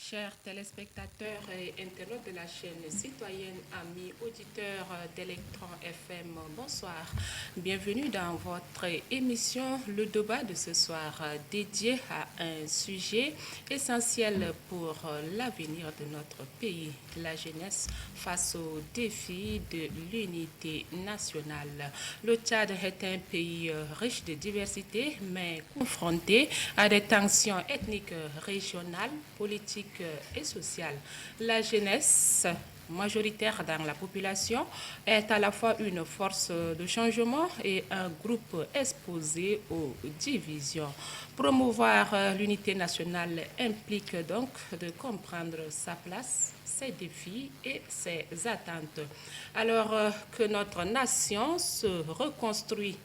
Chers téléspectateurs et internautes de la chaîne citoyenne, amis auditeurs d'Electron FM, bonsoir. Bienvenue dans votre émission Le débat de ce soir dédié à un sujet essentiel pour l'avenir de notre pays, la jeunesse face aux défis de l'unité nationale. Le Tchad est un pays riche de diversité mais confronté à des tensions ethniques régionales, politiques et sociales. La jeunesse majoritaire dans la population est à la fois une force de changement et un groupe exposé aux divisions. Promouvoir l'unité nationale implique donc de comprendre sa place, ses défis et ses attentes. Alors que notre nation se reconstruit,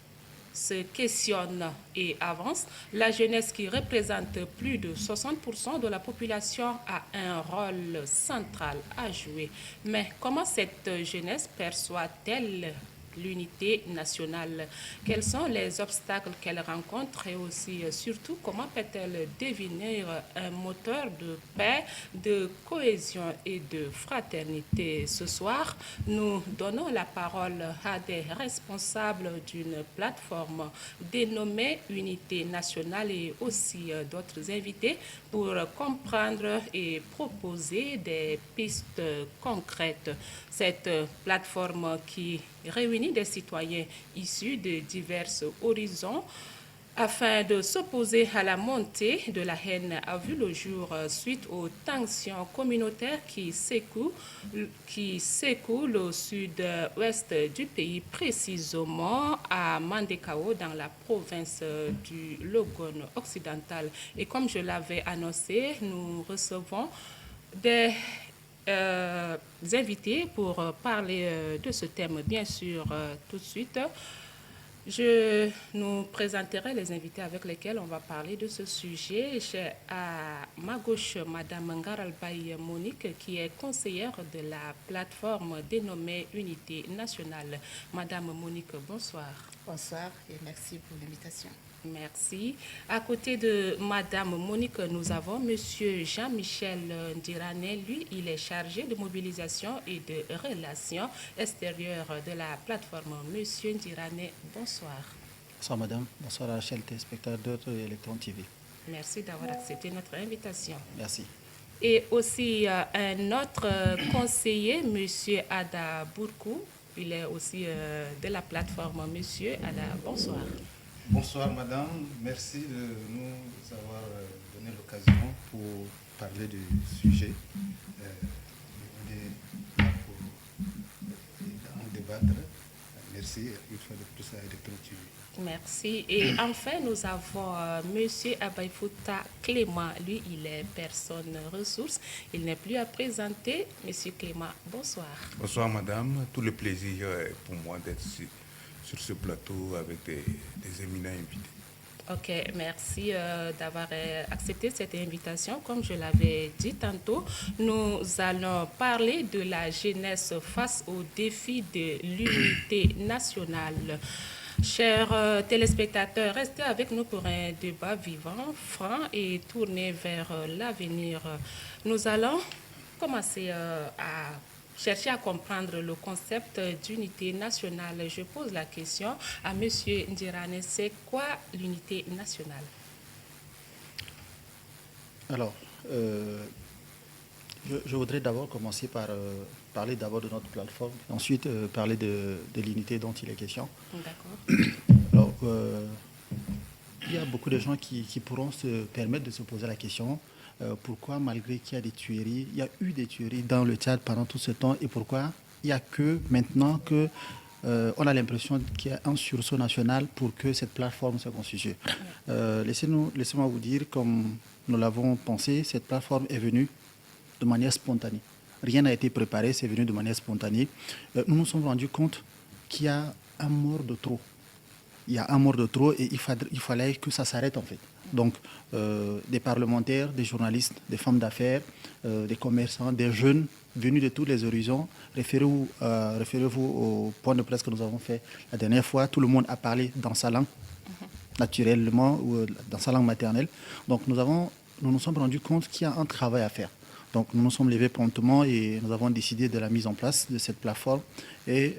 se questionne et avance, la jeunesse qui représente plus de 60% de la population a un rôle central à jouer. Mais comment cette jeunesse perçoit-elle l'unité nationale? Quels sont les obstacles qu'elle rencontre et aussi surtout comment peut-elle devenir un moteur de paix, de cohésion et de fraternité? Ce soir, nous donnons la parole à des responsables d'une plateforme dénommée Unité nationale et aussi d'autres invités pour comprendre et proposer des pistes concrètes. Cette plateforme qui réunit des citoyens issus de divers horizons afin de s'opposer à la montée de la haine a vu le jour suite aux tensions communautaires qui s'écoulent au sud-ouest du pays, précisément à Mandekao dans la province du Logone occidental. Et comme je l'avais annoncé, nous recevons des invités pour parler de ce thème, bien sûr, tout de suite. Je nous présenterai les invités avec lesquels on va parler de ce sujet. J'ai à ma gauche Madame Ngaralbaï Monique, qui est conseillère de la plateforme dénommée Unité nationale. Madame Monique, bonsoir. Bonsoir et merci pour l'invitation. Merci. À côté de Madame Monique, nous avons Monsieur Jean-Michel Ndirané. Lui, il est chargé de mobilisation et de relations extérieures de la plateforme. Monsieur Ndirané, bonsoir. Bonsoir madame, bonsoir à la chaîne téléspectateurs de Electron TV. Merci d'avoir accepté notre invitation. Merci. Et aussi un autre conseiller, Monsieur Ada Bourkou. Il est aussi de la plateforme. Monsieur Ada, bonsoir. Bonsoir madame, merci de nous avoir donné l'occasion pour parler du sujet. On est là pour en débattre. Merci une fois de plus à Electron TV. Merci. Et enfin, nous avons Monsieur Abaïfouta Clément. Lui, il est personne ressource. Il n'est plus à présenter. Monsieur Clément, bonsoir. Bonsoir madame, tout le plaisir est pour moi d'être sur ce plateau avec des éminents invités. Ok, merci d'avoir accepté cette invitation. Comme je l'avais dit tantôt, nous allons parler de la jeunesse face aux défis de l'unité nationale. Chers téléspectateurs, restez avec nous pour un débat vivant, franc et tourné vers l'avenir. Nous allons commencer à chercher à comprendre le concept d'unité nationale. Je pose la question à M. Ndirane. C'est quoi l'unité nationale? Alors, je voudrais d'abord commencer par parler d'abord de notre plateforme, ensuite parler de l'unité dont il est question. D'accord. Alors, il y a beaucoup de gens qui pourront se permettre de se poser la question pourquoi, malgré qu'il y a des tueries, il y a eu des tueries dans le Tchad pendant tout ce temps, et pourquoi il n'y a que maintenant que on a l'impression qu'il y a un sursaut national pour que cette plateforme se constitue. Laissez-moi vous dire, comme nous l'avons pensé, cette plateforme est venue de manière spontanée. Rien n'a été préparé, c'est venu de manière spontanée. Nous nous sommes rendus compte qu'il y a un mort de trop. Il y a un mort de trop et il fallait que ça s'arrête en fait. Donc, des parlementaires, des journalistes, des femmes d'affaires, des commerçants, des jeunes venus de tous les horizons. Référez-vous au point de presse que nous avons fait la dernière fois. Tout le monde a parlé dans sa langue, naturellement, ou dans sa langue maternelle. Donc, nous nous sommes rendus compte qu'il y a un travail à faire. Donc nous nous sommes levés promptement et nous avons décidé de la mise en place de cette plateforme. Et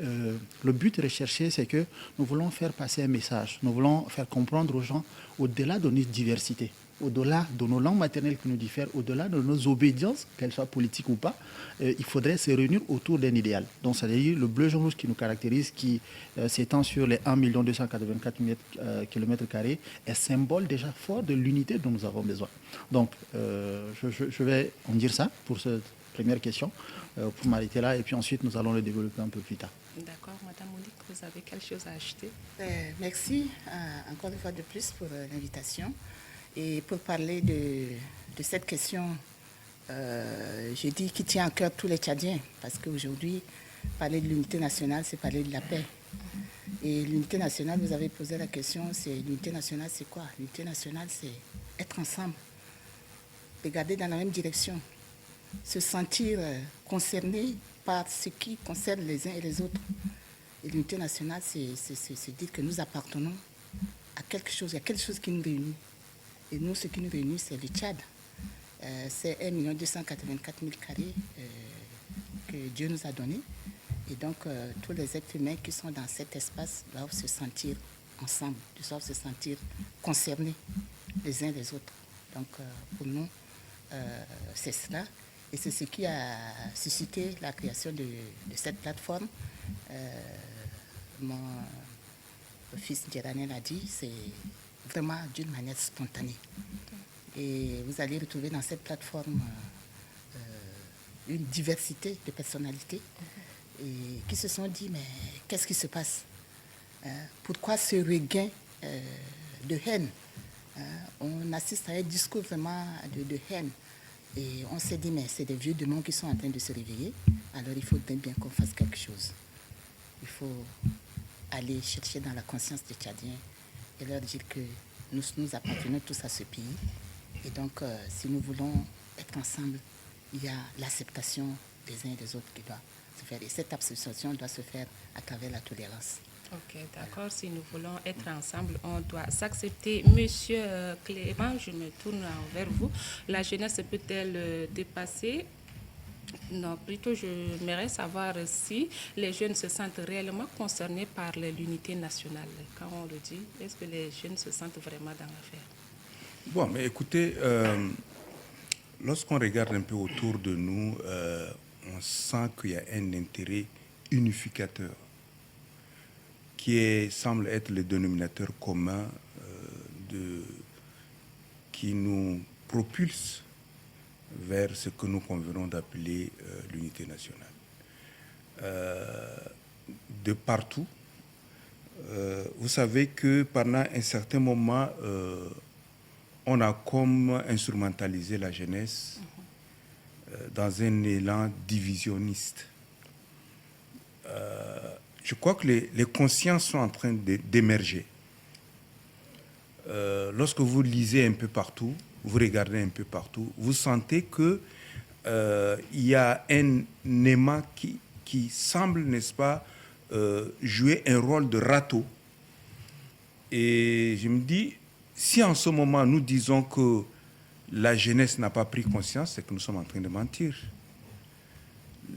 le but recherché, c'est que nous voulons faire passer un message. Nous voulons faire comprendre aux gens, au-delà de notre diversité, au-delà de nos langues maternelles qui nous diffèrent, au-delà de nos obédiences, qu'elles soient politiques ou pas, il faudrait se réunir autour d'un idéal. Donc, c'est-à-dire le bleu, jaune, rouge qui nous caractérise, qui s'étend sur les 1 284 km², est symbole déjà fort de l'unité dont nous avons besoin. Donc, je vais en dire ça pour cette première question, pour m'arrêter là, et puis ensuite, nous allons le développer un peu plus tard. D'accord, Madame Monique, vous avez quelque chose à ajouter? Merci encore une fois de plus pour l'invitation. Et pour parler de cette question, je dis qui tient à cœur tous les Tchadiens, parce qu'aujourd'hui, parler de l'unité nationale, c'est parler de la paix. Et l'unité nationale, vous avez posé la question, l'unité nationale, c'est quoi? L'unité nationale, c'est être ensemble, regarder dans la même direction, se sentir concerné par ce qui concerne les uns et les autres. Et l'unité nationale, c'est dire que nous appartenons à quelque chose, il y a quelque chose qui nous réunit. Et nous, ce qui nous réunit, c'est le Tchad. C'est 1 284 000 carrés que Dieu nous a donné. Et donc, tous les êtres humains qui sont dans cet espace doivent se sentir ensemble, doivent se sentir concernés les uns les autres. Donc, pour nous, c'est cela. Et c'est ce qui a suscité la création de cette plateforme. Mon fils Djerané l'a dit, c'est vraiment d'une manière spontanée. Et vous allez retrouver dans cette plateforme une diversité de personnalités et qui se sont dit, mais qu'est-ce qui se passe? Pourquoi ce regain de haine? On assiste à un discours vraiment de haine. Et on s'est dit, mais c'est des vieux démons qui sont en train de se réveiller. Alors il faudrait bien qu'on fasse quelque chose. Il faut aller chercher dans la conscience des Tchadiens et leur dire que nous appartenons tous à ce pays. Et donc, si nous voulons être ensemble, il y a l'acceptation des uns et des autres qui doit se faire. Et cette acceptation doit se faire à travers la tolérance. Ok, d'accord. Si nous voulons être ensemble, on doit s'accepter. Monsieur Clément, je me tourne vers vous. La jeunesse peut-elle dépasser? Non, plutôt j'aimerais savoir si les jeunes se sentent réellement concernés par l'unité nationale. Quand on le dit, est-ce que les jeunes se sentent vraiment dans l'affaire? Bon, mais écoutez, lorsqu'on regarde un peu autour de nous, on sent qu'il y a un intérêt unificateur qui semble être le dénominateur commun qui nous propulse vers ce que nous convenons d'appeler l'unité nationale. De partout, vous savez que pendant un certain moment, on a comme instrumentalisé la jeunesse dans un élan divisionniste. Je crois que les consciences sont en train d'émerger. Lorsque vous lisez un peu partout, vous regardez un peu partout, vous sentez qu'il y a un aimant qui semble, n'est-ce pas, jouer un rôle de râteau. Et je me dis, si en ce moment nous disons que la jeunesse n'a pas pris conscience, c'est que nous sommes en train de mentir.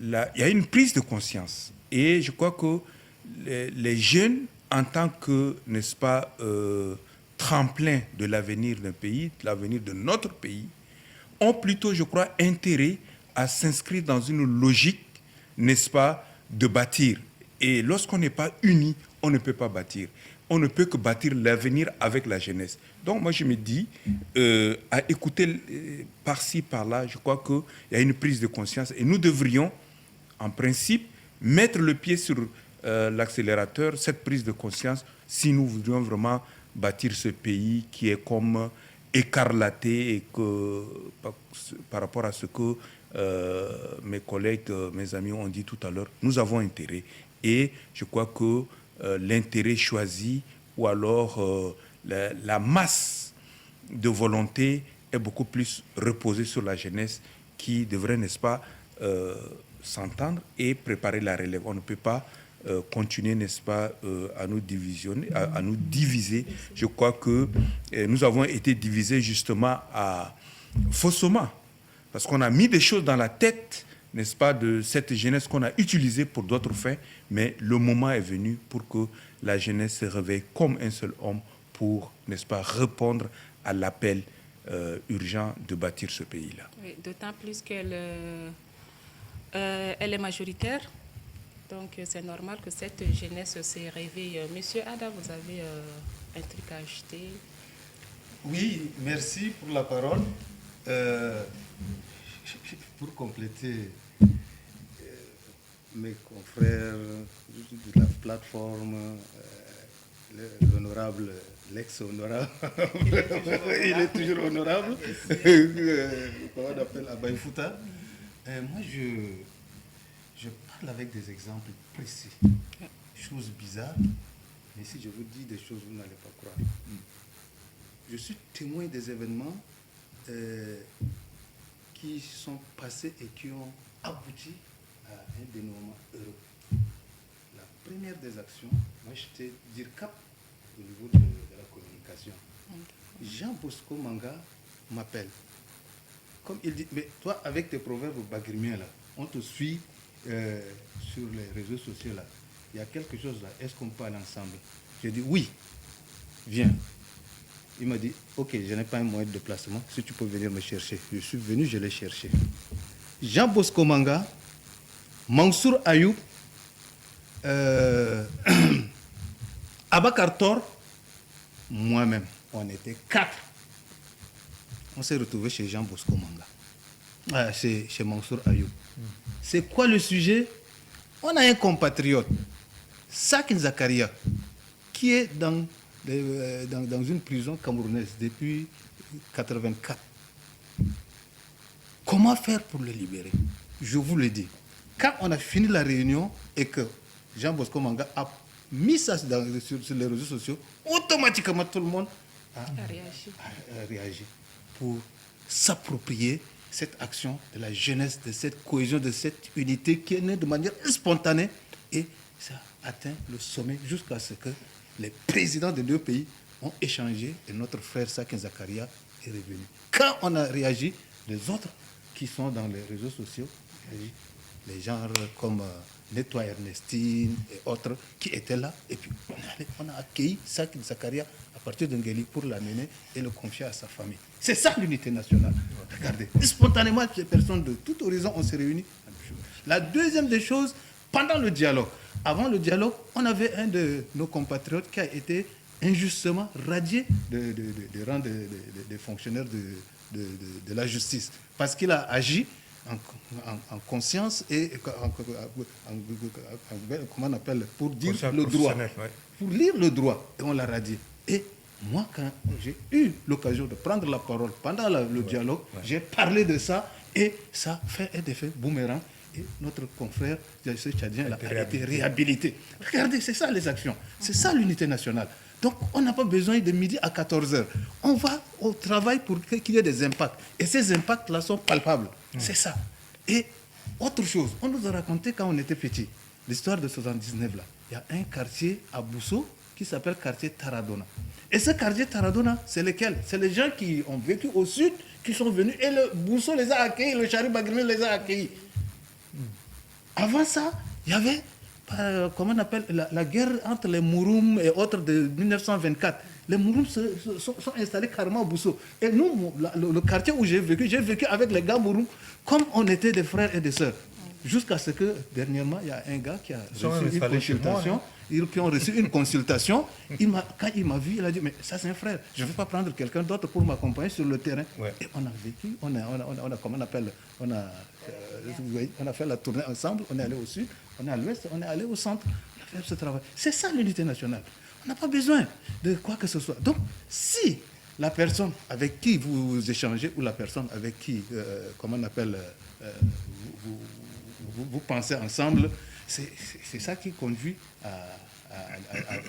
Là, il y a une prise de conscience. Et je crois que les jeunes, en tant que, n'est-ce pas, tremplin de l'avenir d'un pays, de l'avenir de notre pays, ont plutôt, je crois, intérêt à s'inscrire dans une logique, n'est-ce pas, de bâtir. Et lorsqu'on n'est pas unis, on ne peut pas bâtir. On ne peut que bâtir l'avenir avec la jeunesse. Donc moi je me dis, à écouter par-ci, par-là, je crois qu'il y a une prise de conscience et nous devrions, en principe, mettre le pied sur l'accélérateur, cette prise de conscience, si nous voudrions vraiment bâtir ce pays qui est comme écarlaté et que, par rapport à ce que mes collègues, mes amis ont dit tout à l'heure, nous avons intérêt. Et je crois que l'intérêt choisi ou alors la masse de volonté est beaucoup plus reposée sur la jeunesse qui devrait, n'est-ce pas, s'entendre et préparer la relève. On ne peut pas continuer, n'est-ce pas, à nous divisionner, à nous diviser. Je crois que nous avons été divisés justement faussement. Parce qu'on a mis des choses dans la tête, n'est-ce pas, de cette jeunesse qu'on a utilisée pour d'autres fins, mais le moment est venu pour que la jeunesse se réveille comme un seul homme pour, n'est-ce pas, répondre à l'appel urgent de bâtir ce pays-là. Oui, d'autant plus qu'elle elle est majoritaire, donc c'est normal que cette jeunesse se réveille. Monsieur Ada, vous avez un truc à ajouter? Oui, merci pour la parole. Pour compléter mes confrères de la plateforme, l'honorable, l'ex-honorable, il est toujours honorable, comment on appelle Abay Fouta. Moi, je parle avec des exemples précis, choses bizarres, mais si je vous dis des choses, vous n'allez pas croire. Je suis témoin des événements qui sont passés et qui ont abouti à un dénouement heureux. La première des actions, moi j'étais DIRCAP au niveau de la communication. Jean Bosco Manga m'appelle. Comme il dit, mais toi avec tes proverbes bagrimiens là, on te suit sur les réseaux sociaux là. Il y a quelque chose là, est-ce qu'on peut aller ensemble? J'ai dit oui, viens. Il m'a dit, ok, je n'ai pas un moyen de déplacement, si tu peux venir me chercher. Je suis venu, je l'ai cherché. Jean Bosco Manga, Mansour Ayoub, Abakar Tor, moi-même, on était 4. On s'est retrouvés chez Jean Bosco Manga, chez Mansour Ayoub. C'est quoi le sujet? On a un compatriote, Sakin Zakaria, qui est dans une prison camerounaise depuis 1984. Comment faire pour le libérer? Je vous le dis. Quand on a fini la réunion et que Jean Bosco Manga a mis ça sur les réseaux sociaux, automatiquement tout le monde a réagi pour s'approprier cette action de la jeunesse, de cette cohésion, de cette unité qui est née de manière spontanée, et ça a atteint le sommet jusqu'à ce que les présidents des deux pays ont échangé et notre frère Sakin Zakaria est revenu. Quand on a réagi, les autres qui sont dans les réseaux sociaux, les gens comme Nettoie Ernestine et autres qui étaient là, et puis on a accueilli Sakin Zakaria à partir d'Ngeli pour l'amener et le confier à sa famille. C'est ça l'unité nationale. Regardez, spontanément, les personnes de tout horizon ont se réuni. La deuxième des choses, pendant le dialogue, avant le dialogue, on avait un de nos compatriotes qui a été injustement radié de rang des fonctionnaires de la justice parce qu'il a agi en conscience et comment on appelle, pour dire le droit, pour lire le droit, et on l'a radié. Et moi, quand j'ai eu l'occasion de prendre la parole pendant le dialogue, j'ai parlé de ça et ça fait un effet boomerang. Et notre confrère, ce Tchadien, a été réhabilité. Regardez, c'est ça les actions. C'est ça l'unité nationale. Donc, on n'a pas besoin de midi à 14h. On va au travail pour qu'il y ait des impacts. Et ces impacts-là sont palpables. C'est ça. Et autre chose, on nous a raconté quand on était petit, l'histoire de 79 là. Il y a un quartier à Bousso qui s'appelle quartier Taradona. Et ce quartier Taradona, c'est lequel? C'est les gens qui ont vécu au sud, qui sont venus, et le Bousso les a accueillis, le Chari Bagrimi les a accueillis. Avant ça, il y avait, comment on appelle, la guerre entre les Mouroum et autres de 1924. Les Mouroum sont installés carrément à Bousso. Et nous, le quartier où j'ai vécu avec les gars Mouroum, comme on était des frères et des sœurs. Jusqu'à ce que, dernièrement, il y a un gars qui a reçu une consultation. Ils ont reçu une consultation. Quand il m'a vu, il a dit, mais ça c'est un frère. Je ne vais pas prendre quelqu'un d'autre pour m'accompagner sur le terrain. Ouais. Et on a vécu, on a comment on appelle, on a fait la tournée ensemble. On est allé au sud, on est à l'ouest, on est allé au centre. On a fait ce travail. C'est ça l'unité nationale. On n'a pas besoin de quoi que ce soit. Donc, si la personne avec qui vous échangez ou la personne avec qui, comment on appelle, vous pensez ensemble, c'est ça qui conduit à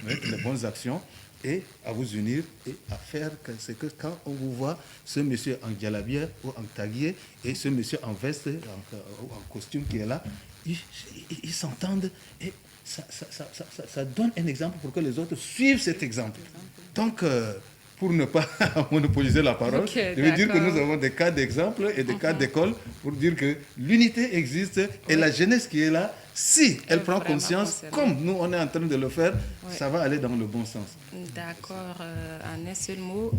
mettre les bonnes actions et à vous unir et à faire que c'est que quand on vous voit ce monsieur en djalabière ou en taguier et ce monsieur en veste ou en costume qui est là, ils s'entendent et ça donne un exemple pour que les autres suivent cet exemple. Donc, pour ne pas monopoliser la parole, Ok, je veux dire que d'accord. nous avons des cas d'exemple et des cas d'école pour dire que l'unité existe et la jeunesse qui est là, si elle prend Vraiment conscience, concernée. comme nous on est en train de le faire, Ouais. ça va aller dans le bon sens. D'accord. En un seul mot,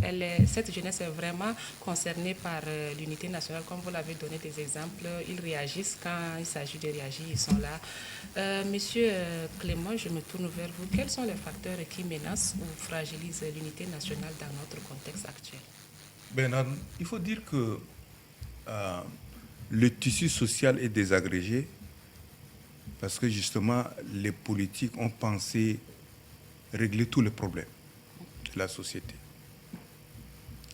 cette jeunesse est vraiment concernée par l'unité nationale. Comme vous l'avez donné des exemples, ils réagissent quand il s'agit de réagir, ils sont là. Monsieur Clément, je me tourne vers vous. Quels sont les facteurs qui menacent ou fragilisent l'unité nationale dans notre contexte actuel? Il faut dire que le tissu social est désagrégé parce que justement les politiques ont pensé régler tous les problèmes de la société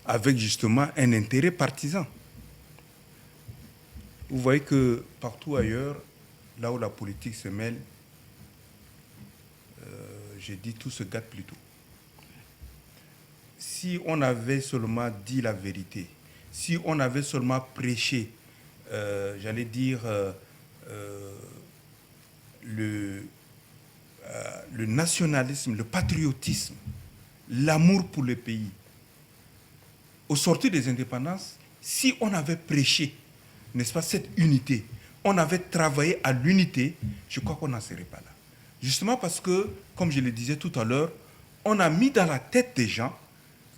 avec justement un intérêt partisan. Vous voyez que partout ailleurs, là où la politique se mêle, j'ai dit tout se gâte plutôt. Si on avait seulement dit la vérité, si on avait seulement prêché, j'allais dire, le nationalisme, le patriotisme, l'amour pour le pays, au sortir des indépendances, si on avait prêché, n'est-ce pas, cette unité, on avait travaillé à l'unité, je crois qu'on n'en serait pas là. Justement parce que, comme je le disais tout à l'heure, on a mis dans la tête des gens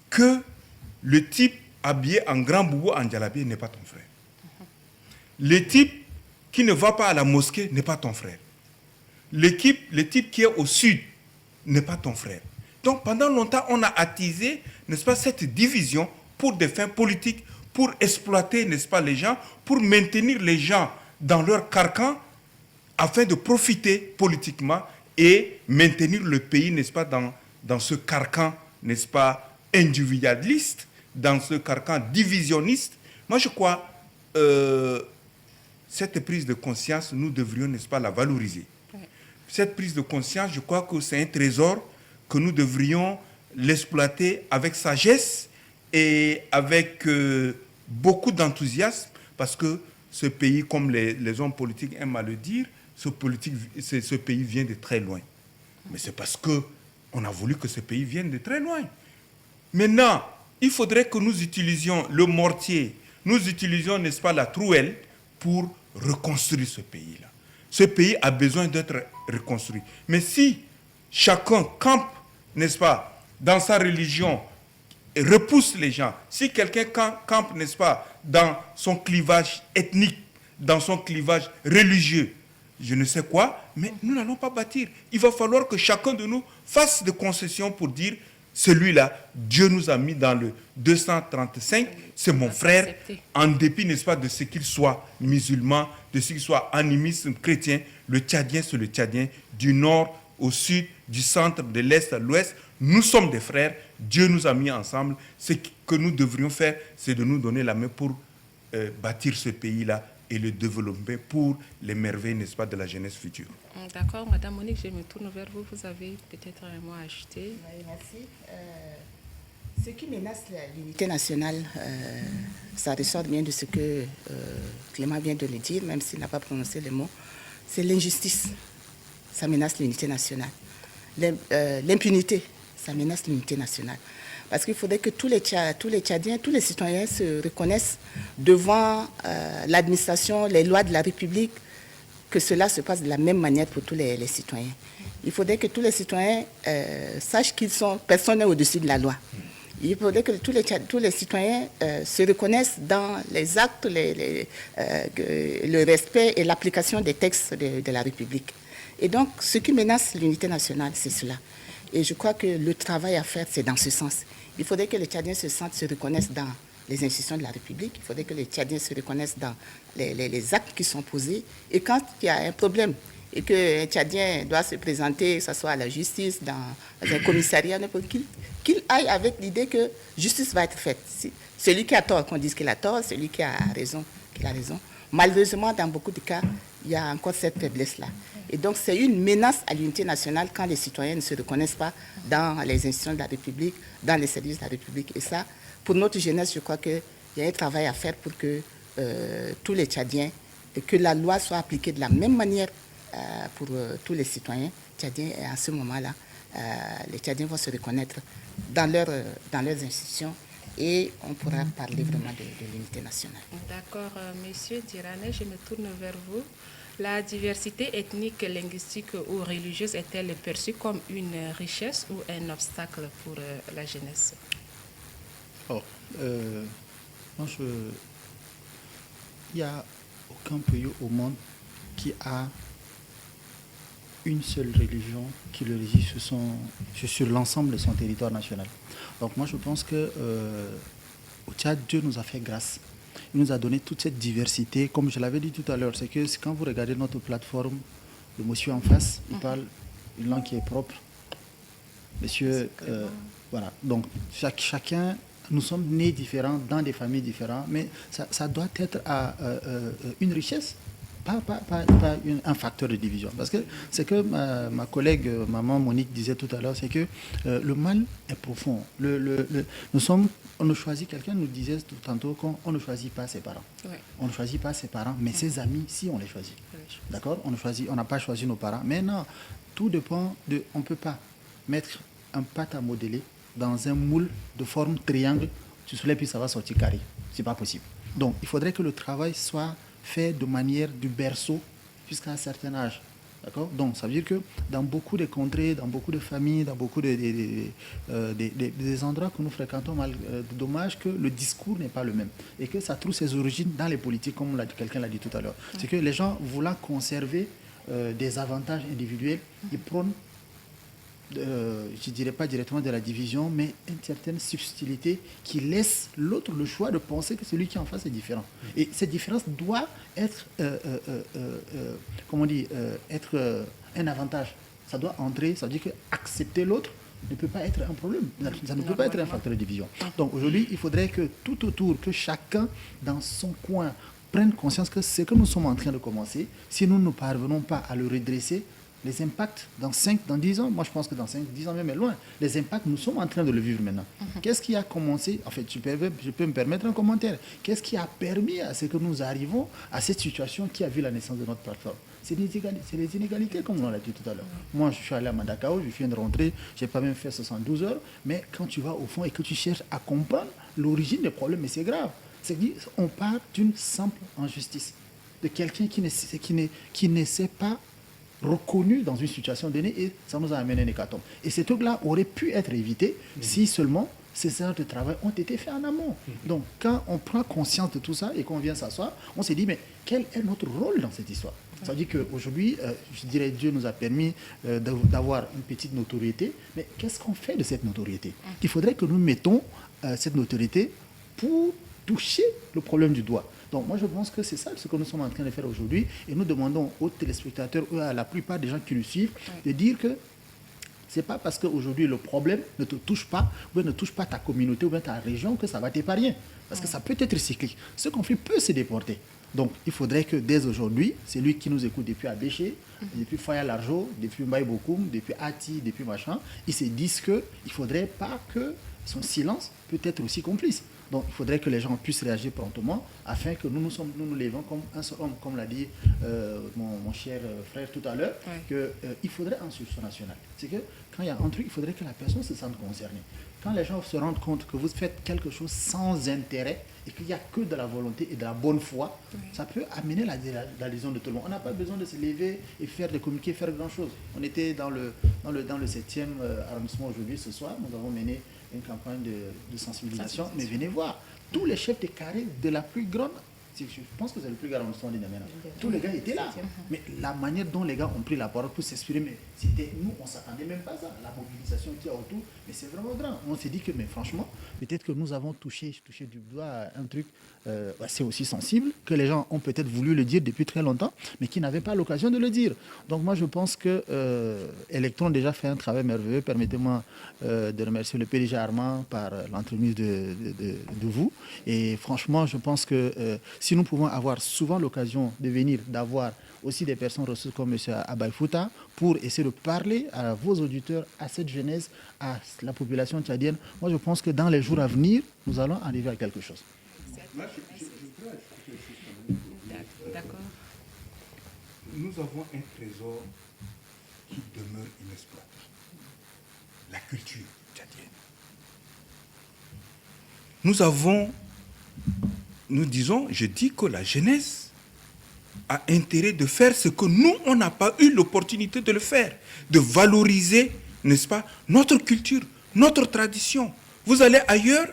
que le type habillé en grand boubou, en djellabé, n'est pas ton frère. Le type qui ne va pas à la mosquée n'est pas ton frère. Le type qui est au sud n'est pas ton frère. Donc pendant longtemps, on a attisé, n'est-ce pas, cette division pour des fins politiques, pour exploiter, n'est-ce pas, les gens, pour maintenir les gens dans leur carcan afin de profiter politiquement et maintenir le pays, n'est-ce pas, dans ce carcan, n'est-ce pas, individualiste, dans ce carcan divisionniste. Moi, je crois cette prise de conscience, nous devrions, n'est-ce pas, la valoriser. Cette prise de conscience, je crois que c'est un trésor que nous devrions l'exploiter avec sagesse et avec beaucoup d'enthousiasme, parce que ce pays, comme les hommes politiques aiment à le dire, ce pays vient de très loin. Mais c'est parce qu'on a voulu que ce pays vienne de très loin. Maintenant, il faudrait que nous utilisions le mortier, nous utilisions, n'est-ce pas, la trouelle pour reconstruire ce pays-là. Ce pays a besoin d'être reconstruit. Mais si chacun campe, n'est-ce pas, dans sa religion, et repousse les gens, si quelqu'un campe, n'est-ce pas, dans son clivage ethnique, dans son clivage religieux, je ne sais quoi, mais nous n'allons pas bâtir. Il va falloir que chacun de nous fasse des concessions pour dire, celui-là, Dieu nous a mis dans le 235, c'est mon frère, en dépit, n'est-ce pas, de ce qu'il soit musulman, de ce qu'il soit animiste, chrétien. Le Tchadien, c'est le Tchadien, du nord au sud, du centre, de l'est à l'ouest. Nous sommes des frères, Dieu nous a mis ensemble. Ce que nous devrions faire, c'est de nous donner la main pour bâtir ce pays-là et le développer pour les merveilles, n'est-ce pas, de la jeunesse future. D'accord, Madame Monique, je me tourne vers vous. Vous avez peut-être un mot à ajouter. Oui, merci. Ce qui menace l'unité nationale, ça ressort bien de ce que Clément vient de le dire, même s'il n'a pas prononcé le mot, c'est l'injustice. Ça menace l'unité nationale. L'impunité, ça menace l'unité nationale. Parce qu'il faudrait que tous les Tchadiens, tous les citoyens se reconnaissent devant l'administration, les lois de la République, que cela se passe de la même manière pour tous les citoyens. Il faudrait que tous les citoyens sachent qu'ils sont personne n'est au-dessus de la loi. Il faudrait que tous les citoyens se reconnaissent dans les actes, le respect et l'application des textes de la République. Et donc, ce qui menace l'unité nationale, c'est cela. Et je crois que le travail à faire, c'est dans ce sens. Il faudrait que les Tchadiens se reconnaissent dans les institutions de la République. Il faudrait que les Tchadiens se reconnaissent dans les actes qui sont posés. Et quand il y a un problème et qu'un Tchadien doit se présenter, que ce soit à la justice, dans un commissariat, qu'il aille avec l'idée que justice va être faite. Celui qui a tort, qu'on dise qu'il a tort, celui qui a raison, qu'il a raison. Malheureusement, dans beaucoup de cas, il y a encore cette faiblesse-là. Et donc, c'est une menace à l'unité nationale quand les citoyens ne se reconnaissent pas dans les institutions de la République, dans les services de la République. Et ça, pour notre jeunesse, je crois qu'il y a un travail à faire pour que tous les Tchadiens, et que la loi soit appliquée de la même manière pour tous les citoyens tchadiens. Et à ce moment-là, les Tchadiens vont se reconnaître dans leurs institutions et on pourra parler vraiment de l'unité nationale. D'accord, Monsieur Dirane, je me tourne vers vous. La diversité ethnique, linguistique ou religieuse est-elle perçue comme une richesse ou un obstacle pour la jeunesse? Moi, il n'y a aucun pays au monde qui a une seule religion qui le régit sur l'ensemble de son territoire national. Donc moi je pense que au Tchad, Dieu nous a fait grâce. Il nous a donné toute cette diversité. Comme je l'avais dit tout à l'heure, c'est que quand vous regardez notre plateforme, le monsieur en face, il parle une langue qui est propre. Monsieur, voilà. Donc chacun, nous sommes nés différents, dans des familles différentes, mais ça doit être une richesse. Pas un facteur de division. Parce que c'est que ma collègue, maman Monique disait tout à l'heure, c'est que le mal est profond. On ne choisit, quelqu'un nous disait tout tantôt qu'on ne choisit pas ses parents. Ouais. On ne choisit pas ses parents, mais ses amis, si on les choisit. D'accord ? On n'a pas choisi nos parents. Mais non, tout dépend de... On ne peut pas mettre un pâte à modeler dans un moule de forme triangle, tu soulèves puis ça va sortir carré. Ce n'est pas possible. Donc, il faudrait que le travail soit fait de manière du berceau jusqu'à un certain âge. D'accord ? Donc, ça veut dire que dans beaucoup de contrées, dans beaucoup de familles, dans beaucoup des endroits que nous fréquentons, dommage que le discours n'est pas le même et que ça trouve ses origines dans les politiques, comme quelqu'un l'a dit tout à l'heure. Ouais. C'est que les gens, voulant conserver des avantages individuels, ils prônent je ne dirais pas directement de la division, mais une certaine subtilité qui laisse l'autre le choix de penser que celui qui est en face est différent. Et cette différence doit être, être un avantage. Ça doit entrer, ça veut dire qu'accepter l'autre ne peut pas être un problème. Ça ne peut pas être un facteur de division. Donc aujourd'hui, il faudrait que tout autour, que chacun dans son coin prenne conscience que ce que nous sommes en train de commencer, si nous ne parvenons pas à le redresser, les impacts dans 5, dans 10 ans, moi je pense que dans 5, 10 ans même est loin, les impacts, nous sommes en train de le vivre maintenant. Qu'est-ce qui a commencé? En fait, je peux me permettre un commentaire. Qu'est-ce qui a permis à ce que nous arrivons à cette situation qui a vu la naissance de notre plateforme? C'est les inégalités, comme on l'a dit tout à l'heure. Moi, je suis allé à Madakao, je viens de rentrer, je n'ai pas même fait 72 heures, mais quand tu vas au fond et que tu cherches à comprendre l'origine des problèmes, mais c'est grave. C'est-à-dire on part d'une simple injustice, de quelqu'un qui ne sait pas reconnu dans une situation donnée et ça nous a amené un hécatombe. Et ces trucs-là auraient pu être évités si seulement ces heures de travail ont été faits en amont. Donc, quand on prend conscience de tout ça et qu'on vient s'asseoir, on s'est dit, mais quel est notre rôle dans cette histoire? Ça veut dire qu'aujourd'hui, je dirais, Dieu nous a permis d'avoir une petite notoriété, mais qu'est-ce qu'on fait de cette notoriété? Il faudrait que nous mettons cette notoriété pour toucher le problème du doigt. Donc moi je pense que c'est ça ce que nous sommes en train de faire aujourd'hui et nous demandons aux téléspectateurs ou à la plupart des gens qui nous suivent de dire que ce n'est pas parce qu'aujourd'hui le problème ne te touche pas ou ne touche pas ta communauté ou bien ta région que ça va t'épargner. Parce que ça peut être cyclique. Ce conflit peut se déporter. Donc il faudrait que dès aujourd'hui, celui qui nous écoute depuis Abéché, depuis Faya Larjo, depuis Mbaye Bokoum, depuis Ati, depuis machin, ils se disent qu'il ne faudrait pas que son silence peut être aussi complice. Donc, il faudrait que les gens puissent réagir promptement afin que nous nous levons comme un seul homme, comme l'a dit mon cher frère tout à l'heure, qu'il faudrait un sursaut national. C'est que quand il y a un truc, il faudrait que la personne se sente concernée. Quand les gens se rendent compte que vous faites quelque chose sans intérêt et qu'il n'y a que de la volonté et de la bonne foi, ça peut amener l'adhésion de tout le monde. On n'a pas besoin de se lever et faire des communiqués, faire grand-chose. On était dans le 7e arrondissement aujourd'hui, ce soir, nous avons mené une campagne de sensibilisation, mais venez voir, tous les chefs de carré de la plus grande, je pense que c'est le plus grand arrondissement de N'Djamena, tous les gars étaient là, mais la manière dont les gars ont pris la parole pour s'exprimer, c'était nous, on ne s'attendait même pas à ça, la mobilisation qu'il y a autour, mais c'est vraiment grand. On s'est dit que, mais franchement, peut-être que nous avons touché du doigt un truc assez aussi sensible, que les gens ont peut-être voulu le dire depuis très longtemps, mais qui n'avaient pas l'occasion de le dire. Donc moi, je pense que Electron déjà fait un travail merveilleux. Permettez-moi de remercier le PDG Armand par l'entremise de vous. Et franchement, je pense que si nous pouvons avoir souvent l'occasion de venir, d'avoir aussi des personnes ressources comme M. Abay Fouta pour essayer de parler à vos auditeurs, à cette jeunesse, à la population tchadienne, moi je pense que dans les jours à venir, nous allons arriver à quelque chose. D'accord. Nous avons un trésor qui demeure inexploité. la culture tchadienne. Je dis que la jeunesse a intérêt de faire ce que nous, on n'a pas eu l'opportunité de le faire, de valoriser, n'est-ce pas, notre culture, notre tradition. Vous allez ailleurs,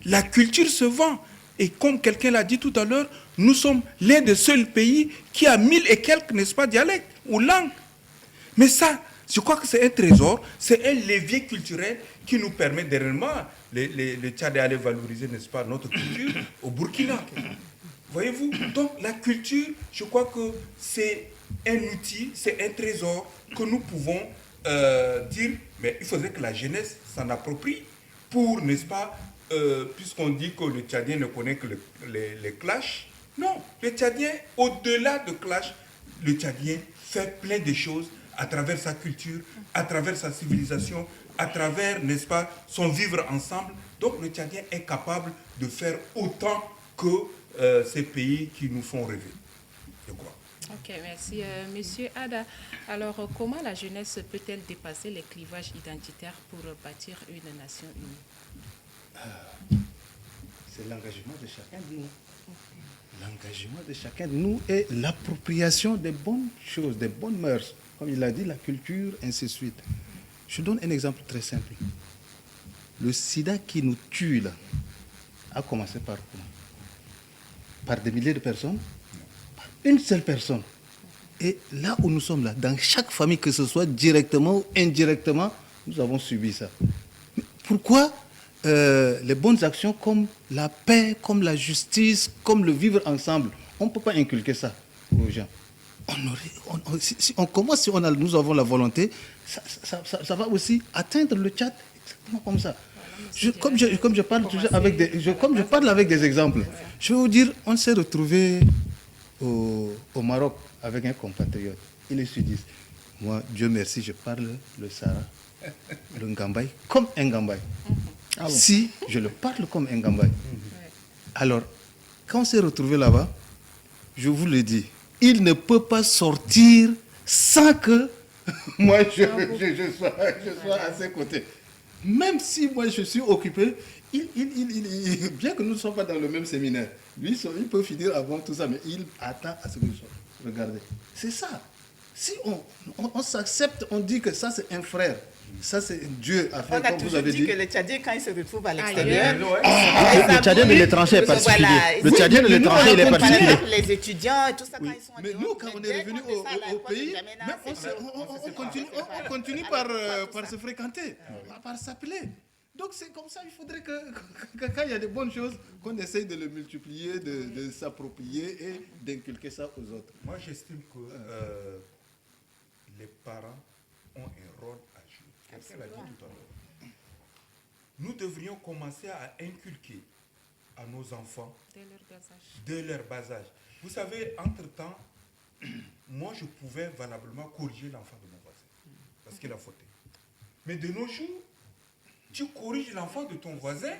la culture se vend. Et comme quelqu'un l'a dit tout à l'heure, nous sommes l'un des seuls pays qui a 1000 et quelques, n'est-ce pas, dialectes ou langues. Mais ça, je crois que c'est un trésor, c'est un levier culturel qui nous permet dernièrement, les Tchadais, d'aller valoriser, n'est-ce pas, notre culture au Burkina. Voyez-vous? Donc la culture, je crois que c'est un outil, c'est un trésor que nous pouvons dire, mais il faudrait que la jeunesse s'en approprie pour, n'est-ce pas, puisqu'on dit que le Tchadien ne connaît que les clashs. Non, le Tchadien, au-delà de clash, le Tchadien fait plein de choses à travers sa culture, à travers sa civilisation, à travers, n'est-ce pas, son vivre ensemble. Donc le Tchadien est capable de faire autant que ces pays qui nous font rêver, je crois. Ok, merci. Monsieur Ada, alors comment la jeunesse peut-elle dépasser les clivages identitaires pour bâtir une nation unie? C'est l'engagement de chacun de nous. L'engagement de chacun de nous est l'appropriation des bonnes choses, des bonnes mœurs. Comme il a dit, la culture, ainsi de suite. Je donne un exemple très simple. Le sida qui nous tue, là, a commencé par quoi? Par des milliers de personnes? Par une seule personne. Et là où nous sommes là, dans chaque famille, que ce soit directement ou indirectement, nous avons subi ça. Pourquoi les bonnes actions comme la paix, comme la justice, comme le vivre ensemble, on ne peut pas inculquer ça aux gens? Si on commence, nous avons la volonté, ça va aussi atteindre le Tchad exactement comme ça. Comme je parle toujours avec des exemples, je vais vous dire, on s'est retrouvé au Maroc avec un compatriote. Il est sudiste. Moi, Dieu merci, je parle le Sahara, le Ngambay, comme un Ngambay. Ah bon? Si je le parle comme un Ngambay. Alors, quand on s'est retrouvé là-bas, je vous le dis, il ne peut pas sortir sans que moi je sois à ses côtés. Même si moi je suis occupé, bien que nous ne soyons pas dans le même séminaire, lui, il peut finir avant tout ça, mais il attend à ce que je sois. Regardez, c'est ça. Si on s'accepte, on dit que ça c'est un frère, ça c'est Dieu a fait, comme vous avez dit. On a toujours dit que les Tchadiens, quand ils se retrouvent à l'extérieur, le Tchadien de l'étranger est particulier. Le Tchadien de l'étranger, il est particulier. Les étudiants et tout ça, quand ils sont mais nous, quand on est revenu au pays, on continue par se fréquenter, par s'appeler. Donc c'est comme ça, il faudrait que quand il y a des bonnes choses, qu'on essaye de le multiplier, de s'approprier et d'inculquer ça aux autres. Moi, j'estime que les parents ont un rôle à jouer. Quelqu'un l'a dit tout à l'heure. Nous devrions commencer à inculquer à nos enfants dès leur bas âge. Vous savez, entre-temps, moi, je pouvais valablement corriger l'enfant de mon voisin parce qu'il a fauté. Mais de nos jours, tu corriges l'enfant de ton voisin,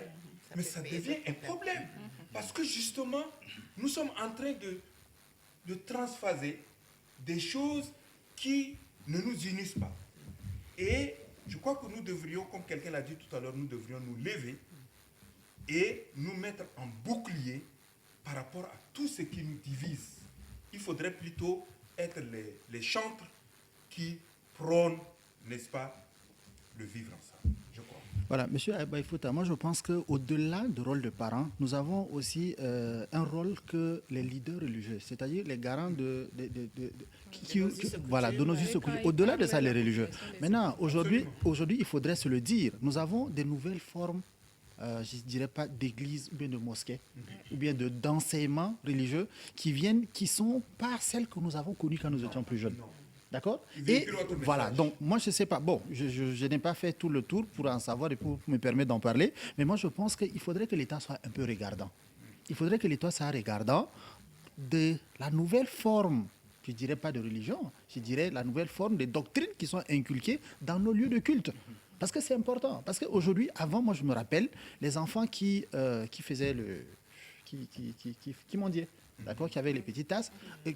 mais ça devient un problème. Parce que justement, nous sommes en train de transphaser des choses qui ne nous unissent pas. Et je crois que nous devrions, comme quelqu'un l'a dit tout à l'heure, nous devrions nous lever et nous mettre en bouclier par rapport à tout ce qui nous divise. Il faudrait plutôt être les chantres qui prônent, n'est-ce pas, le vivre ensemble, je crois. Voilà, monsieur Abaïfouta, moi je pense qu'au-delà du rôle de parents, nous avons aussi un rôle que les leaders religieux, c'est-à-dire les garants de nos us au-delà de ça, les religieux. Maintenant, aujourd'hui, il faudrait se le dire, nous avons des nouvelles formes, je ne dirais pas d'église ou bien de mosquée, ou bien d'enseignements religieux qui sont pas celles que nous avons connues quand nous étions plus jeunes. D'accord? Et voilà, donc moi je ne sais pas, bon, je n'ai pas fait tout le tour pour en savoir et pour me permettre d'en parler, mais moi je pense qu'il faudrait que l'État soit un peu regardant. Il faudrait que l'État soit regardant de la nouvelle forme, je ne dirais pas de religion, je dirais la nouvelle forme des doctrines qui sont inculquées dans nos lieux de culte. Parce que c'est important, parce qu'aujourd'hui, avant, moi je me rappelle, les enfants qui qui mendiaient, d'accord, qui avaient les petites tasses, et